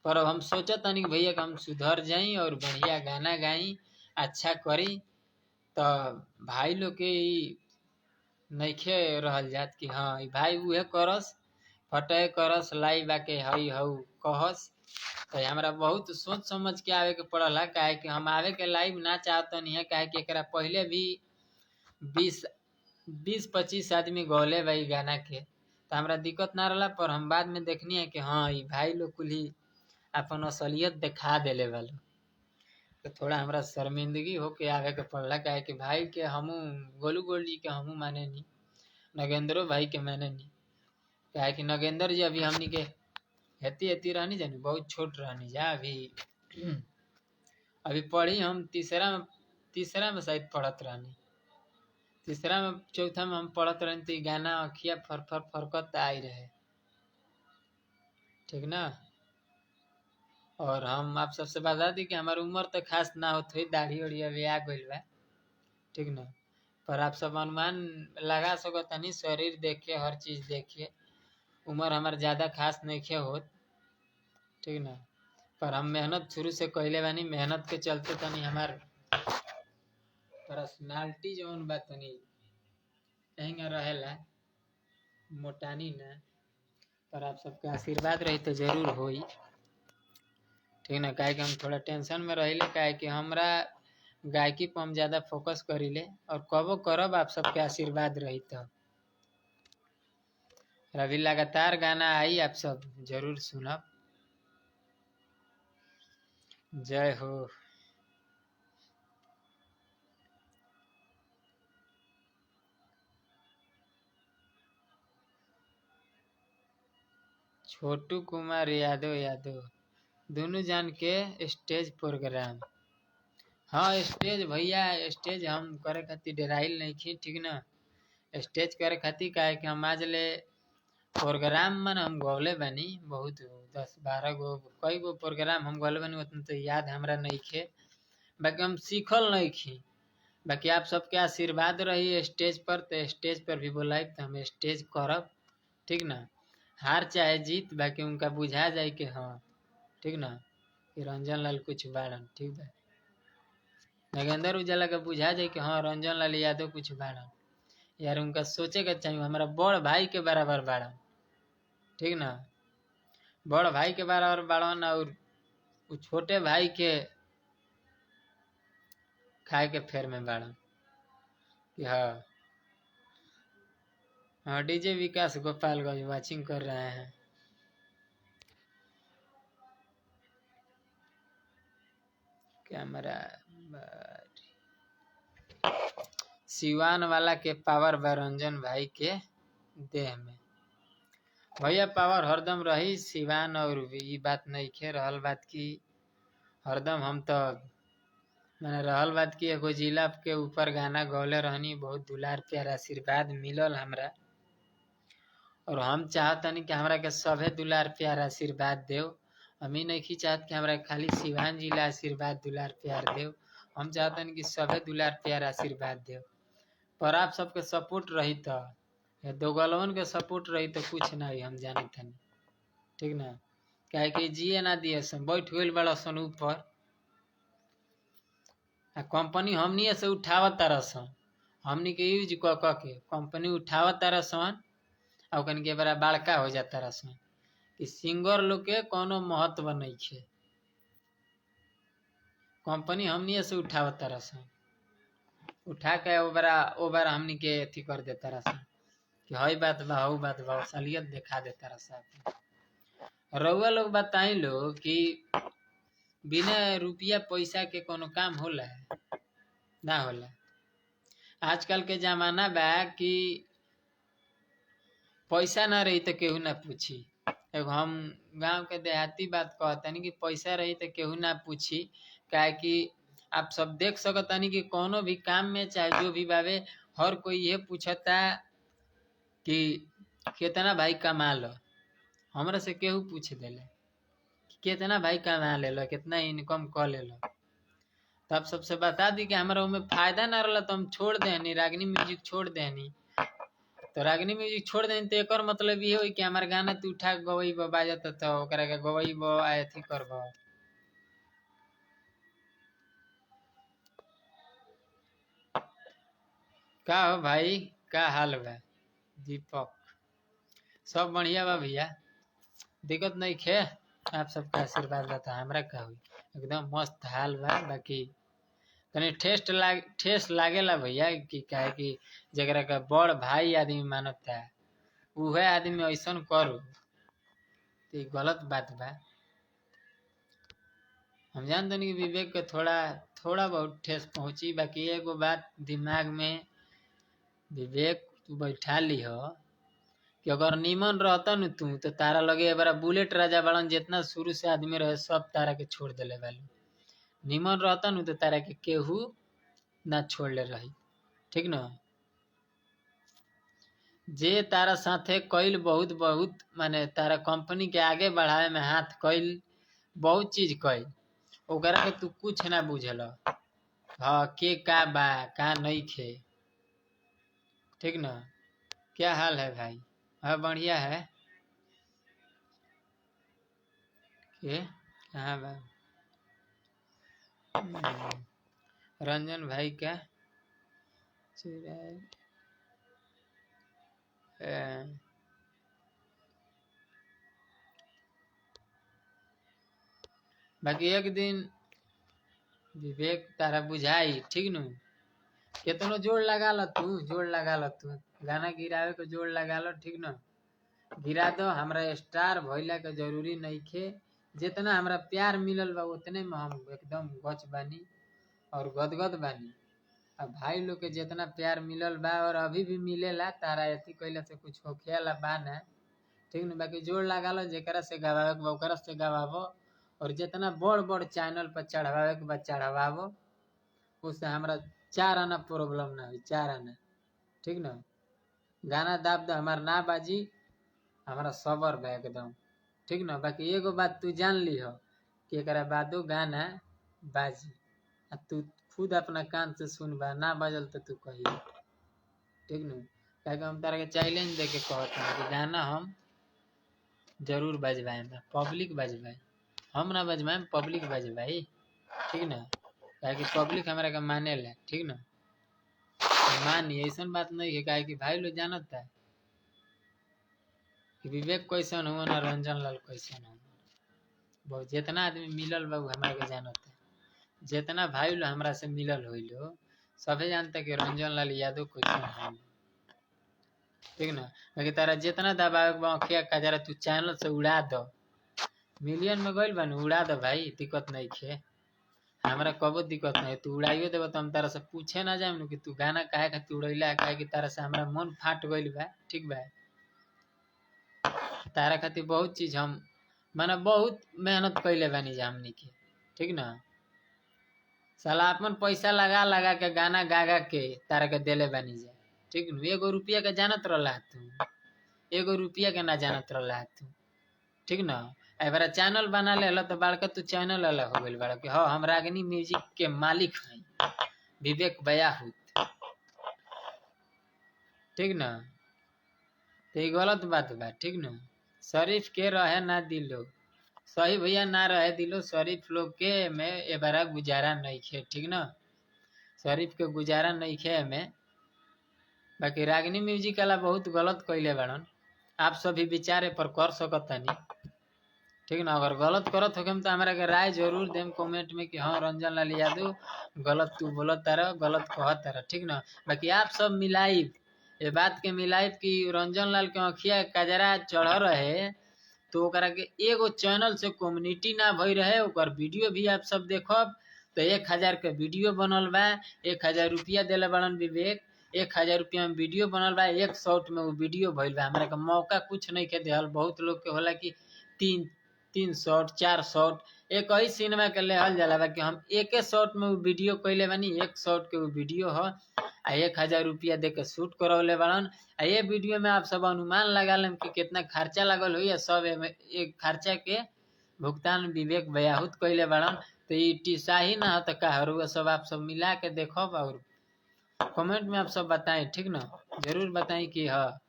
S2: पर अब हम सोचा तनी भैया कि हम सुधर जाई और बढ़िया गाना गाई, अच्छा करी, तो भाई लोग के नइखे रहल जात कि हाँ ई भाई उहे करस, फटे करस लाई बाके हई हऊ कहस। तो हमरा बहुत सोच समझ के आवे के पड़ल है, काहे कि हम आवे के लाइव ना चाहतनी है, काहे कि एकरा पहले भी 20-25 आदमी गौले भाई गाना के, तो हमरा दिक्कत ना रहा। पर हम बाद में देखनी है कि हाँ ई भाई लोग कुली अपन असलियत दिखा देले वालो, तो थोड़ा हमरा शर्मिंदगी होके आवे के पड़ला। काहे कि भाई के हमू गोलू गोल्ड जी के हमू माने नहीं, नगेंद्रो भाई के माने नहीं। काहे कि नगेंद्र जी अभी हमनी के हेती रहनी जानी, बहुत छोट रहनी जा, अभी पढ़ी हम तीसरा में शायद पढ़त रहनी, तीसरा में चौथा में हम पढ़त रहनी, तो गाना अखिया फर फरकत आई रहे, ठीक ना। और हम आप सबसे बता दी कि हमारी उम्र तो खास ना होत हुई, दाढ़ी उड़ी अभी आ गइल बा, ठीक ना। पर आप सब अनुमान लगा सकत नहीं, शरीर देखिए, हर चीज देखिए, उम्र हमार ज्यादा खास नहीं होत, ठीक ना। पर हम मेहनत शुरू से कैले बानी, मेहनत के चलते तनी हमार पर्सनालिटी जौन बा तनी यहीं रहेला, मोटानी ना। पर आप सबके आशीर्वाद रही तो जरूर होई, ठीक ना। काहे कि हम थोड़ा टेंशन में रहिले, काहे कि हमरा गायकी पर हम ज्यादा फोकस करीले, और कबो करब आप सबके आशीर्वाद रही तो। अभी लगातार गाना आई, आप सब जरूर सुनब। जय हो। छोटू कुमार यादव दोनों जान के स्टेज प्रोग्राम। हाँ स्टेज भैया, स्टेज हम करे खातिर डेराइल नहीं खी, ठीक ना। स्टेज करे खातिर काहे कि हम आज ले प्रोग्राम मन हम गौले बनी बहुत 10-12 गो कई गो प्रोग्राम हम गौले बनी, उतना तो याद हमरा नहीं खे, बाकी हम सीखल नहीं खी। बाकी आप सबके आशीर्वाद रही स्टेज पर, तो स्टेज पर भी बुलाए तो हम स्टेज करब, ठीक ना। हार चाहे जीत बाकी उनका बुझा जाए कि हाँ ठीक ना कि रंजन लाल कुछ बाड़न, ठीक बा। नागेंद्र उजाला का बुझा जाए कि हाँ रंजन लाल यादव कुछ बाड़न, यार उनका सोचे का चाहिए हमारा बड़ भाई के बराबर बाड़न, ठीक ना। बड़ भाई के बराबर बाड़न और छोटे भाई के खाए के फेर में बाड़न कि हाँ। हाँ डीजे विकास गोपालगंज वाचिंग कर रहे हैं। कैमरा सिवान वाला के पावर बा रंजन भाई के देह में। भैया पावर हरदम रही सिवान, और ये बात नहीं खे रहल बात की हरदम हम तो मैंने रहल बात की एगो जिला के ऊपर गाना गौले रहनी, बहुत दुलार प्यार आशीर्वाद मिलल हमरा, और हम चाहतनी कि हमरा के सभे दुलार प्यार आशीर्वाद देव। हम ही नहीं चाहत कि हमरा खाली सिवान जिला आशीर्वाद दुलार प्यार देव, हम चाहतनी कि सभे दुलार प्यार आशीर्वाद देव। पर आप सबके सपोर्ट रही तो दोगलवन के सपोर्ट रही तो कुछ नहीं हम जानी थनी, ठीक ना। काहे कि जिए ना दिए सन, बैठ गइल बड़ा सन ऊपर, कंपनी हमनी से उठावत तारा सन, हमनी के यूज क के कंपनी उठावत तारा सन, और कन के बड़ा बड़का हो जाता तारा सन कि सिंगर लोग के कोनो महत्व नहीं है। कंपनी हमनी से उठावत तारा सन, उठा के ओबरा हमनी के अथी कर देता रहा कि हई बात बा हऊ बात बा, असलियत दिखा देता रहा। रउआ लोग बताई लो कि बिना रुपया पैसा के कोनो काम होला ना होला। आजकल के जमाना बा कि पैसा ना रही तो केहू ना पूछी। एगो हम गांव के देहाती बात कहतनी कि पैसा रही तो केहू ना पूछी, काहे कि आप सब देख सकतानी कि कोनो भी काम में चाहे जो भी बावे हर कोई ये पूछता कि कितना भाई कमा लो, हमरा से केहू पूछ देले कि कितना भाई कमा ले लो, कितना इनकम कर ले लो। तब सबसे बता दी कि हमारा उनमें फायदा ना रहा तो हम छोड़ देनी, रागनी म्यूजिक छोड़ देनी। तो रागनी म्यूजिक छोड़ देनी तो एक मतलब ये हो कि हमारे गाना तू उठा गवई बाजत तो ओकरा के गवई अथी करबो। का हो भाई, का हाल बा दीपक? सब बढ़िया बा भैया, दिक्कत नहीं खे, आप सबका आशीर्वाद रहता हमरा का हुई, एकदम मस्त हाल बा। बाकी तनी ठेस लागेला भैया कि काहे कि जगरा का बड़ भाई आदमी मानता उहे आदमी ऐसन करू तो गलत बात बा। हम जानते नहीं कि विवेक के थोड़ा बहुत ठेस पहुंची। बाकी एगो बात दिमाग में विवेक तू बैठा ली हो कि अगर नीमन रहता न तू तो तारा लगे बड़ा बुलेट राजा बड़न जितना शुरू से आदमी रहे सब तारा के छोड़ देले वालू। नीमन रहता न तो तारा के केहू ना छोड़ ले रही, ठीक न। जे तारा साथे कईल बहुत माने तारा कंपनी के आगे बढ़ावे में हाथ कईल बहुत चीज कईल, ओकरा के तू कुछ ना बुझल। हाँ के का बा का नहीं खे, ठीक न। क्या हाल है भाई? हाँ बढ़िया है। के कहाँ बा रंजन भाई का बाकी एक दिन विवेक तारा बुझाई, ठीक न। कितनो जोड़ लगा लो तू गाना गिरावे को जोड़ लगा लो, ठीक न। गिरा दो, हमरा स्टार भइला के जरूरी नहीं खे। जितना हमरा प्यार मिलल बा उतने में हम एकदम गच बानी और गदगद बानी। अब भाई लोग के जितना प्यार मिलल बा और अभी भी मिलेला, तारा अथी कैला से कुछ होखेला बा ना, ठीक न। बाकी जोड़ लगा लो, जेकरा से गवावे के बा ओकरा से गवावो, और जितना बड़ चैनल पर चढ़ावे के बा चढ़ावो, उससे हमरा 4 आना प्रॉब्लम ना हुई, 4 आना, ठीक ना। गाना दाब दो हमार ना बाजी, हमारा सबर बा एकदम, ठीक ना। बाकी एगो बात तू जान ली हो कि एकरा बादो गाना बाजी, आ तू खुद अपना कान से सुन बा, ना बजल तो तू कही, ठीक ना। काहे हम तारा के चैलेंज दे के कहत हूं कि गाना हम जरूर बजवाए, पब्लिक बजवाए, हम ना बजवाए पब्लिक बजवाई, ठीक ना। काहे कि पब्लिक हमरा के माने ला, ठीक ना। मानी ऐसा बात नहीं है, काहे कि भाई लोग जानता है कि विवेक कैसन हुआ ना रंजन लाल कैसन हुआ, बहुत जितना आदमी मिलल बा हमरा के जानता है, जितना भाई लोग हमरा से मिलल हुई लो सभी जानता है कि रंजन लाल यादव कैसन है, ठीक ना। बाकी तारा जितना दबावे बा अखिया कजरा तू चैनल से उड़ा दो, मिलियन में गइल बा उड़ा दो भाई, दिक्कत नहीं खे, हमरा कबो दिक्कत नहीं। तू उड़ाइयो देबो तो हम तारा से पूछे ना जाम कि तू गाना काहे खातिर उड़ैला, काहे कि तारा से हमरा मन फाट गइल बा, ठीक बा। तारा खातिर बहुत चीज हम माने बहुत मेहनत कैले बानी जा हमनी के, ठीक ना। साला अपन पैसा लगा लगा के गाना गा गा के तारा के देले बानी जा, ठीक न। 1 रुपया के जानत रहला तू, 1 रुपया के ना जानत रहला तू, ठीक ना। एबारा चैनल बना ले तो बड़का तू चैनल अलग हो गइल बड़ा कि हाँ हम रागिनी म्यूजिक के मालिक हई, विवेक बयाहूत, ठीक ना। तो ये गलत बात बा, ठीक ना। शरीफ के रहे ना दिलो, सही भैया ना रहे दिलो, शरीफ लोग के में एबारा गुजारा नहीं खे, ठीक ना। शरीफ के गुजारा नहीं खे में। बाकी रागिनी म्यूजिक वाला बहुत गलत कैले बाड़न, आप सभी विचारे पर कर सकतानी, ठीक ना। अगर गलत करत होगम तो हमारा के राय जरूर देम कमेंट में कि हाँ रंजन लाल यादव गलत तू बोलत तारा, गलत कहत तारा, ठीक ना। बाकी आप सब मिलाइब, ये बात के मिलाइब कि रंजन लाल के अखिया कजरा चढ़ रहे तो ओकरा के एगो चैनल से कम्युनिटी ना भई रहे, ओकर वीडियो भी आप सब देखब तो 1000 के वीडियो बनल बा, 1000 रुपया दिले बड़न विवेक, 1000 रुपया में वीडियो बनल बा, 1 शॉट में वो वीडियो भइल बा। हमरा के मौका कुछ नहीं के देहल, बहुत लोग के होला कि 3 शॉट 4 शॉट एक ही सिनेमा के लेहल जाला बा कि हम 1 शॉट में वो वीडियो कैले बानी, 1 शॉट के वो वीडियो ह आ 1000 रुपया दे के शूट करौले बड़न। आ ये वीडियो में आप सब अनुमान लगा लें कि कितना खर्चा लगल हुई, सब एक खर्चा के भुगतान विवेक बयाहूत कैले बड़न। तो ये सही ना हो तो का हो, सब आप सब मिला के देखो और कमेंट में आप सब बताएं, ठीक ना। जरूर बताएं कि हाँ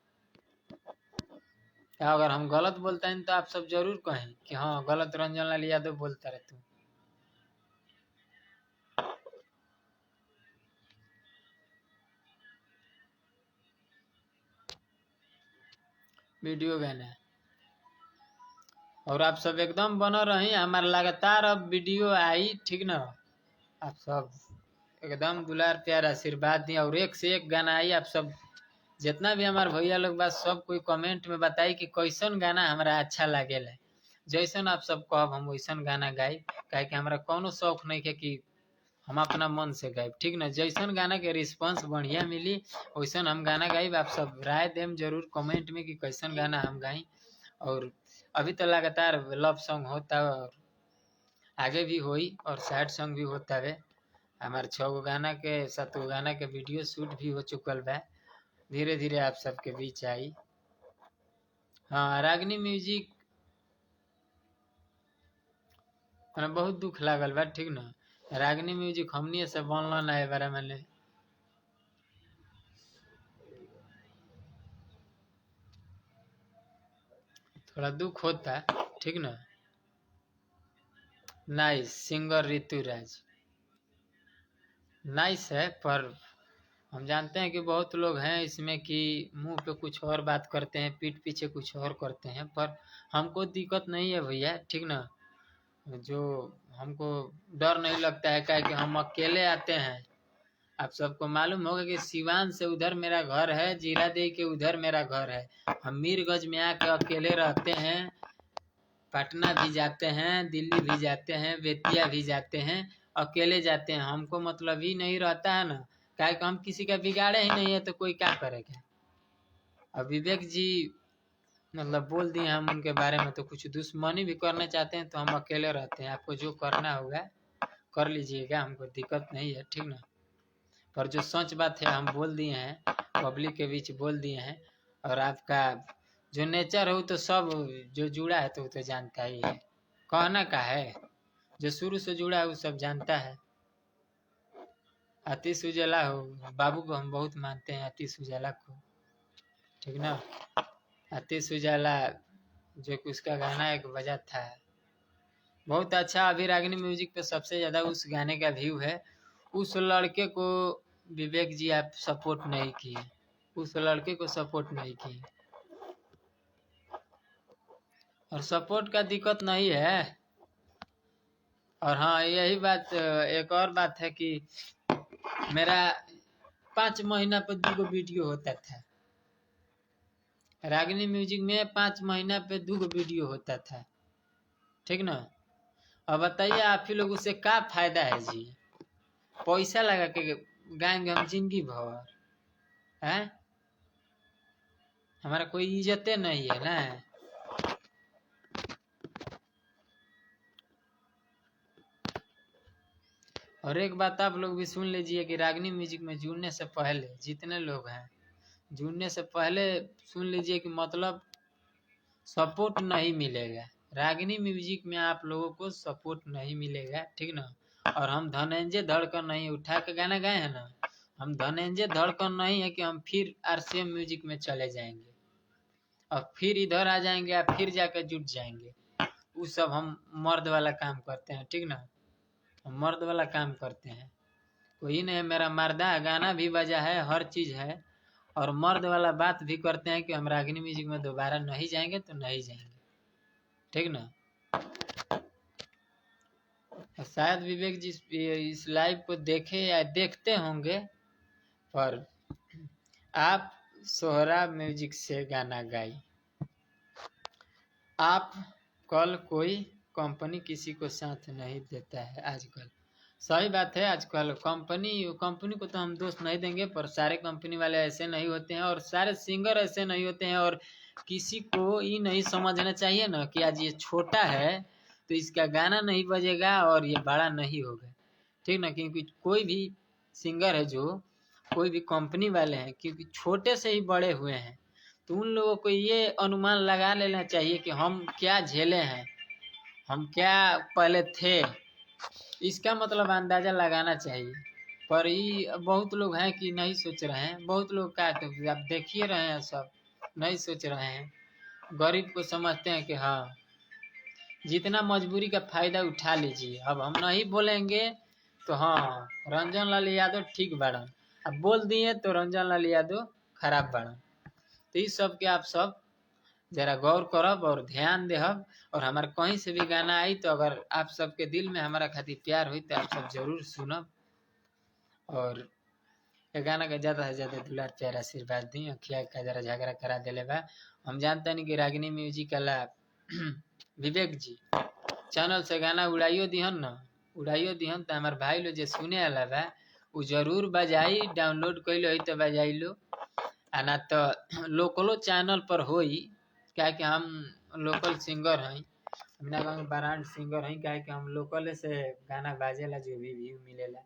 S2: अगर हम गलत बोलते हैं तो आप सब जरूर कहें कि हाँ गलत रंजन लाल यादव बोलता रहे तू। वीडियो गाना और आप सब एकदम बना रही, हमारा लगातार अब वीडियो आई, ठीक ना। आप सब एकदम दुलार प्यार आशीर्वाद दिए और एक से एक गाना आई। आप सब जितना भी हमारे भैया लोग बस सब कोई कमेंट में बताई कि कैसन गाना हमारा अच्छा लागेला, जैसन आप सब कहब हम वैसन गाना गाई, काहे कि हमारा कोनो शौक नहीं है कि हम अपना मन से गाइब, ठीक ना। जैसन गाना के रिस्पांस बढ़िया मिली वैसन हम गाना गाइब। आप सब राय देम जरूर कमेंट में कि कैसन गाना हम गाई। और अभी तो लगातार लव सॉन्ग होता है और आगे भी होई और सैड सॉन्ग भी होता है। हमारे 6 गो गाना के 7 गो गाना के वीडियो शूट भी हो चुकल बा, धीरे धीरे आप सबके बीच आई। हाँ रागिनी म्यूजिक बहुत दुख लागल बा, ठीक ना। रागिनी म्यूजिक हमनी से बनल ना है बारे में, थोड़ा दुख होता, ठीक ना। नाइस सिंगर ऋतुराज नाइस है, पर हम जानते हैं कि बहुत लोग हैं इसमें कि मुंह पे कुछ और बात करते हैं, पीठ पीछे कुछ और करते हैं, पर हमको दिक्कत नहीं है भैया, ठीक ना। जो हमको डर नहीं लगता है, क्या कि हम अकेले आते हैं। आप सबको मालूम होगा कि सिवान से उधर मेरा घर है, जीरादेई के उधर मेरा घर है। हम मीरगंज में आके अकेले रहते हैं, पटना भी जाते हैं, दिल्ली भी जाते हैं, बेतिया भी जाते हैं, अकेले जाते हैं। हमको मतलब ही नहीं रहता है ना, क्या कि हम किसी का बिगाड़े ही नहीं है तो कोई क्या करेगा। अब विवेक जी मतलब बोल दिए हम उनके बारे में तो कुछ दुश्मनी भी करना चाहते हैं तो हम अकेले रहते हैं। आपको जो करना होगा कर लीजिएगा, हमको दिक्कत नहीं है, ठीक ना। पर जो सच बात है हम बोल दिए हैं, पब्लिक के बीच बोल दिए हैं। और आपका जो नेचर हो तो सब जो जुड़ा है तो वो तो जानता ही है, कहना का है, जो शुरू से जुड़ा है वो सब जानता है। आतिश उजाला हो, बाबू को हम बहुत मानते हैं, आतिश उजाला को, ठीक ना। आतिश उजाला जो कि उसका गाना एक बजा था बहुत अच्छा, अभी रागिनी म्यूजिक पे सबसे ज्यादा उस गाने का व्यू है। उस लड़के को विवेक जी आप सपोर्ट नहीं किए, उस लड़के को सपोर्ट नहीं किए। और सपोर्ट का दिक्कत नहीं है। और हाँ यही बात, एक और बात है कि मेरा 5 महीना पे 2 वीडियो होता था रागिनी म्यूजिक में, 5 महीना पे 2 वीडियो होता था, ठीक ना। अब बताइए आप ही लोग उससे क्या फायदा है जी, पैसा लगा के गाएंगे हम जिंदगी भर, है हमारा कोई इज्जत नहीं है ना। और एक बात आप लोग भी सुन लीजिए कि रागिनी म्यूजिक में जुड़ने से पहले जितने लोग हैं, जुड़ने से पहले सुन लीजिए कि मतलब सपोर्ट नहीं मिलेगा, रागिनी म्यूजिक में आप लोगों को सपोर्ट नहीं मिलेगा, ठीक ना। और हम धनंजय धड़कन नहीं उठा के गाना गाए हैं ना, हम धनंजय धड़कन नहीं है कि हम फिर आरसीएम म्यूजिक में चले जाएंगे और फिर इधर आ जाएंगे या फिर जाकर जुट जाएंगे। वो सब हम मर्द वाला काम करते हैं, ठीक ना, हम मर्द वाला काम करते हैं। कोई नहीं, मेरा मर्दा गाना भी बजा है, हर चीज है, और मर्द वाला बात भी करते हैं कि हम रागिनी म्यूजिक में दोबारा नहीं जाएंगे तो नहीं जाएंगे, ठीक ना। शायद विवेक जी इस लाइव को देखे या देखते होंगे, पर आप सोहरा म्यूजिक से गाना गाई। आप कल कोई कंपनी किसी को साथ नहीं देता है आजकल, सही बात है। आजकल कंपनी को तो हम दोष नहीं देंगे, पर सारे कंपनी वाले ऐसे नहीं होते हैं और सारे सिंगर ऐसे नहीं होते हैं। और किसी को ये नहीं समझना चाहिए ना कि आज ये छोटा है तो इसका गाना नहीं बजेगा और ये बड़ा नहीं होगा, ठीक ना। क्योंकि कोई भी सिंगर है, जो कोई भी कंपनी वाले हैं, क्योंकि छोटे से ही बड़े हुए हैं, तो उन लोगों को ये अनुमान लगा लेना चाहिए कि हम क्या झेले हैं, हम क्या पहले थे, इसका मतलब अंदाजा लगाना चाहिए। पर ये बहुत लोग हैं कि नहीं सोच रहे हैं, बहुत लोग क्या तो आप देखिए रहे हैं, सब नहीं सोच रहे हैं, गरीब को समझते हैं कि हाँ जितना मजबूरी का फायदा उठा लीजिए। अब हम नहीं बोलेंगे तो हाँ रंजन लाल यादव ठीक बाड़न, अब बोल दिए तो रंजन लाल यादव खराब बाड़न। तो इस सब के आप सब जरा गौर करब और ध्यान देहब। और हमारे कहीं से भी गाना आई तो अगर आप सबके दिल में हमारा खातिर प्यार हुई तो आप सब जरूर सुनब। और ये गाना का ज्यादा से ज्यादा दुलार प्यार आशीर्वाद दी। अखिया का जरा झगड़ा करा दिले बा, हम जानते नहीं कि रागिनी म्यूजिक वाला विवेक जी चैनल से गाना उड़ाइयो दिहन न, उड़ाइयो दिहन तो हमारे भाई लोग जो सुने वाला बा वो जरूर बजाई, डाउनलोड कैलो है तो बजाई लो, आना तो लोकलो चैनल पर होई। क्या कि हम लोकल सिंगर हैं, अपना गाँव में ब्रांड सिंगर हैं, क्या कि हम लोकल से गाना बाजेला, जो भी व्यू मिलेला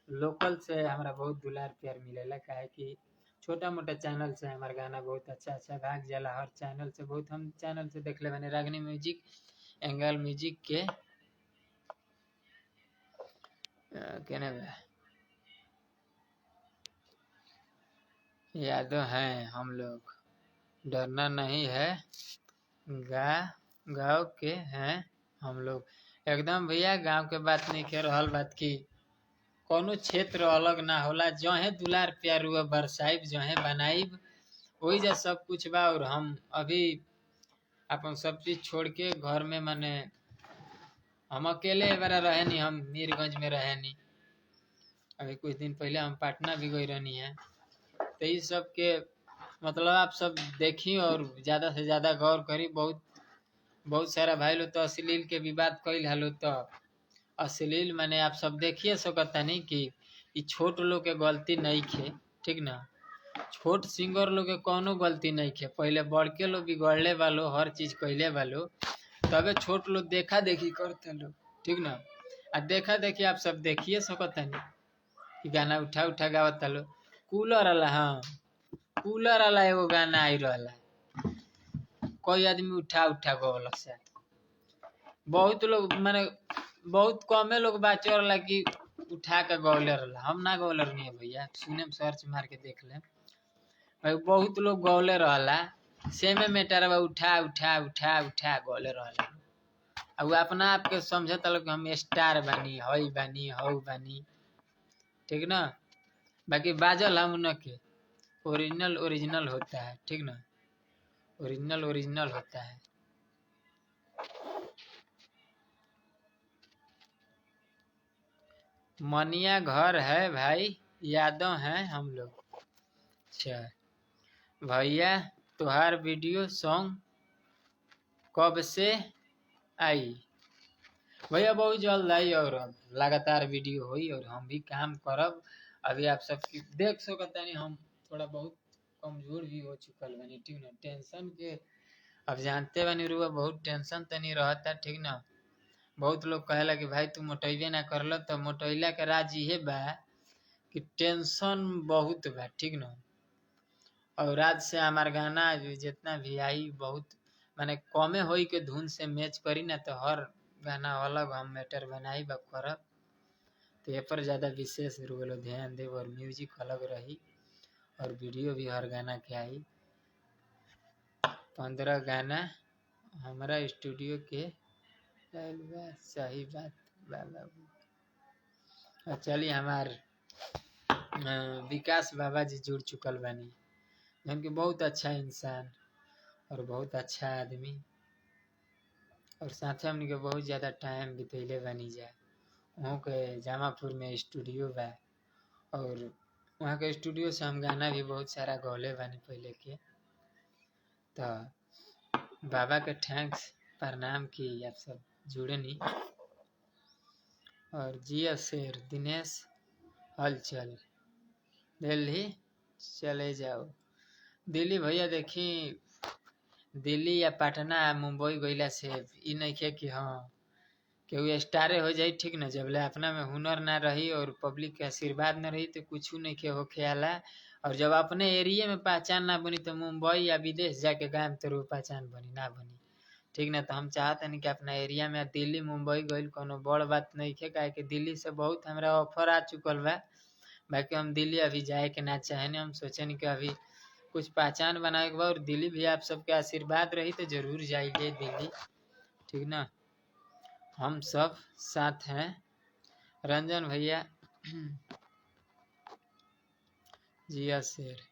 S2: लोकल से हमारा बहुत दुलार प्यार मिलेला। क्या है कि छोटा मोटा चैनल से हमारा गाना बहुत अच्छा अच्छा भाग जाला, हर चैनल से बहुत हम चैनल से देख ले मैंने रागिनी म्यूजिक, एंगल म्यूजिक के कहने यादव हैं हम लोग, डरना नहीं है, गाँव के हैं हम लोग एकदम भैया। गांव के बात नहीं कह रहल बात की कोनो क्षेत्र अलग ना होला, जो है दुलार प्यार हुआ बरसाइब, जो है बनाइब वही जा सब कुछ बा। और हम अभी अपन सब चीज छोड़ के घर में माने हम अकेले बारा रहे नहीं, हम मीरगंज में रहे नहीं, अभी कुछ दिन पहले हम पटना भी गई रहनी है। तो इस सब के मतलब आप सब देखिए और ज्यादा से ज्यादा गौर करी। बहुत सारा भाई लोग तो अश्लील के भी बात कैल हलो, तो अश्लील माने आप सब देखिए सकता नहीं कि ये छोट लोग के गलती नहीं खे, ठीक ना। छोट सिंगर लोग के कोनो गलती नहीं खे, पहले बड़के लोग बिगड़ले वालो, हर चीज कैले वालो, तबे छोट लोग देखा देखी करते लोग, ठीक ना। देखा देखी आप सब देखिए सकतनी कि गाना उठा उठा गावत लो। कूलर वाला, हाँ कूलर वाला एगो गाना आई रहा, कोई आदमी उठा उठा गवल से। बहुत लोग माने बहुत कमे लोग बाचे वाला कि उठा के गौले रहा। हम ना गौले नहीं भैया, सुने में सर्च मार के देख ले भाई, बहुत लोग गौले रहला सेमे मेटर उठा उठा उठा उठा गौले रहला। अब अपना आप के समझत लोग हम स्टार बानी, हई बानी, हऊ बानी, ठीक ना। बाकी बाजल हम न के ओरिजिनल ओरिजिनल होता है, ठीक ना, ओरिजिनल ओरिजिनल होता है। मनिया घर है भाई, यादों हैं हम लोग। अच्छा भैया, तुहार वीडियो सॉन्ग कब से आई? भैया बहुत जल्द आई, और लगातार वीडियो हुई और हम भी काम करब। अभी आप सब देख सकता नहीं, हम थोड़ा बहुत कमजोर भी हो चुकल बनी, ठीक ना। टेंशन के अब जानते बनी रुआ, बहुत टेंशन तनी रहता, ठीक ना। बहुत लोग कहेला कि भाई तू मोटैबे ना करल, तो मोटैला के राज ये बा कि टेंशन बहुत बा, ठीक ना। और आज से हमार गाना जितना भी आई बहुत माने कमे होई के धुन से मैच करी ना, तो हर गाना अलग हम मैटर बनाई बा करब, तो ये पर ज़्यादा विशेष रूप ध्यान देव। और म्यूजिक अलग रही और वीडियो भी हर गाना के आई। 15 गाना हमारा स्टूडियो के सही बात बाबा। चलिए हमार विकास बाबा जी जुड़ चुकल बानी, उनके बहुत अच्छा इंसान और बहुत अच्छा आदमी, और साथ में हमने बहुत ज़्यादा टाइम बितैले बनी जाए। वहाँ के जामापुर में स्टूडियो बा, और वहाँ के स्टूडियो से हम गाना भी बहुत सारा गौले बानी पहले के। तो बाबा के थैंक्स प्रणाम की आप सब जुड़े नहीं। और जिया शेर दिनेश हलचल दिल्ली चले जाओ। दिल्ली भैया देखी, दिल्ली या पटना मुंबई गईला से ई नहीं कि हाँ केहू स्टारे हो जाए, ठीक ना। जब ले अपना में हुनर ना रही और पब्लिक के आशीर्वाद ना रही तो कुछ नहीं के हो ख्याला। और जब अपने एरिया में पहचान ना बनी तो मुंबई या विदेश जाके गायब तो पहचान बनी ना बनी, ठीक ना। तो हम चाहते नहीं कि अपना एरिया में दिल्ली मुंबई गई कोनो बड़ बात नहीं है, काहे कि दिल्ली से बहुत हमारा ऑफर आ चुकल बा। बाकी हम दिल्ली अभी जाए के ना चाहे, हम सोचे नहीं कि अभी कुछ पहचान बनाए के बाद, और दिल्ली भी आप सबके आशीर्वाद रही तो जरूर जाइए दिल्ली, ठीक ना। हम सब साथ हैं। रंजन भैया जिया शेर,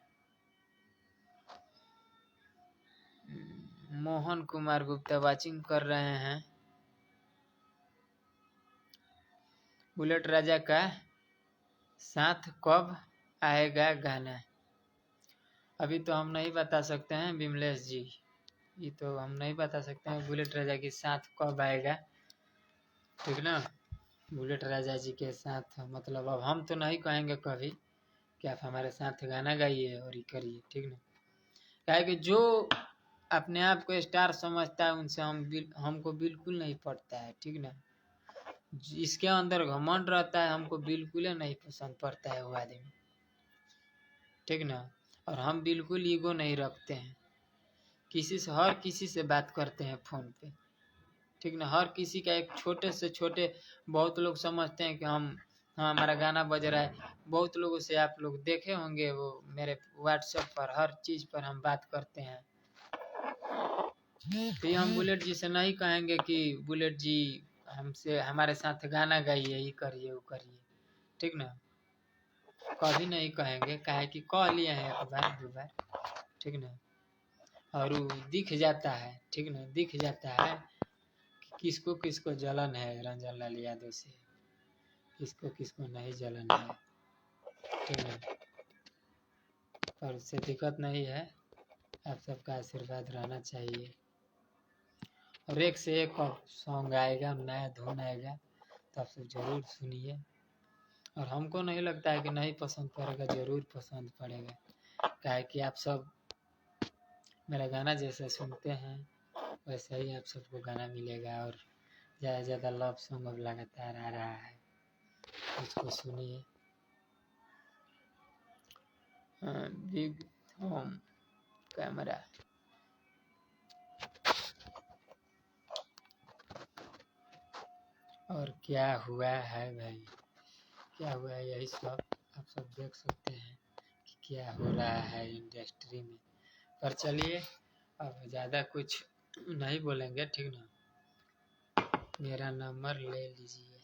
S2: मोहन कुमार गुप्ता वाचिंग कर रहे हैं। बुलेट राजा का साथ कब आएगा गाना? अभी तो हम नहीं बता सकते हैं विमलेश जी, ये तो हम नहीं बता सकते हैं बुलेट राजा के साथ कब आएगा, ठीक ना। बुलेट राजा जी के साथ मतलब अब हम तो नहीं कहेंगे कभी कि आप हमारे साथ गाना गाइए और ये करिए, ठीक ना। क्या है कि जो अपने आप को स्टार समझता है उनसे हमको बिल्कुल नहीं पड़ता है, ठीक ना। इसके अंदर घमंड रहता है हमको बिल्कुल नहीं पसंद पड़ता है वो आदमी, ठीक ना। और हम बिल्कुल ईगो नहीं रखते हैं, किसी से हर किसी से बात करते हैं फोन पे, ठीक ना। हर किसी का एक छोटे से छोटे, बहुत लोग समझते हैं कि हम हाँ हमारा गाना बज रहा है। बहुत लोगों से आप लोग देखे होंगे वो मेरे व्हाट्सएप पर हर चीज़ पर हम बात करते हैं। तो ये हम बुलेट जी से नहीं कहेंगे कि बुलेट जी हमसे हमारे साथ गाना गाइए, ये करिए वो करिए, ठीक ना। कभी नहीं कहेंगे, काहे कि कह लिए हैं एक बार दो बार, ठीक ना। और वो दिख जाता है, ठीक ना, दिख जाता है कि किसको किसको जलन है रंजन लाल यादव से, किसको किसको नहीं जलन है, ठीक है। पर उससे दिक्कत नहीं है, आप सबका आशीर्वाद रहना चाहिए। और एक से एक सॉन्ग आएगा, नया धुन आएगा तो आप सब जरूर सुनिए। और हमको नहीं लगता है कि नहीं पसंद पड़ेगा, जरूर पसंद पड़ेगा, क्या है कि आप सब मेरा गाना जैसे सुनते हैं वैसे ही आप सबको गाना मिलेगा। और ज़्यादा से ज़्यादा लव सॉन्ग अब लगातार आ रहा है, उसको सुनिए। बिग होम कैमरा, और क्या हुआ है भाई, क्या हुआ है, यही सब आप सब देख सकते हैं कि क्या हो रहा है इंडस्ट्री में। पर चलिए अब ज़्यादा कुछ नहीं बोलेंगे, ठीक ना। मेरा नंबर ले लीजिए,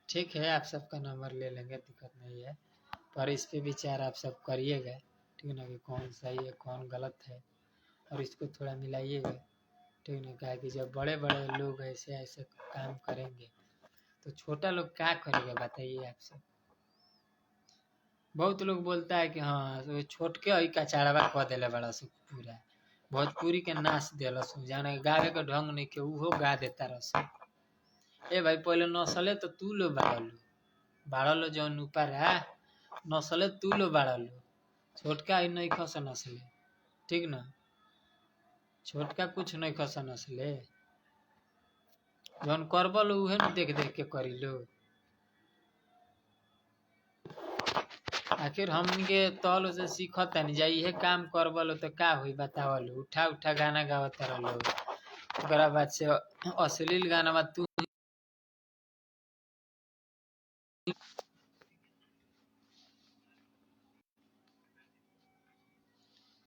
S2: ठीक है, आप सबका नंबर ले लेंगे, दिक्कत नहीं है। पर इस पे विचार आप सब करिएगा, ठीक ना, कि कौन सही है कौन गलत है, और इसको थोड़ा मिलाइएगा, ठीक ना। क्या कि जब बड़े बड़े लोग ऐसे ऐसे काम करेंगे तो छोटा लोग क्या करेगा, बताइए आप सब। बहुत लोग बोलता है कि हाँ तो छोट के ही कचाड़वा कह दिले बड़ा सु, पूरा भोजपुरी के नाच दिल सु, जाने गावे के ढंग नहीं के उहो गा देता रस। ए भाई पहले नसले तो तू लो बाड़लो जौन ऊपर है, नसले तू लो बाड़लो, छोटका ही नहीं खस नसले, ठीक ना, छोटका कुछ नहीं खस नसले, जौन करबल उहे न देख देख के करी लो। आखिर हमन के तल से सीखत नहीं जाई, इहे काम करबलो तो का हुई बतावलो, उठा उठा गाना गावत रहलो, ओकरा बाद से अश्लील गाना तू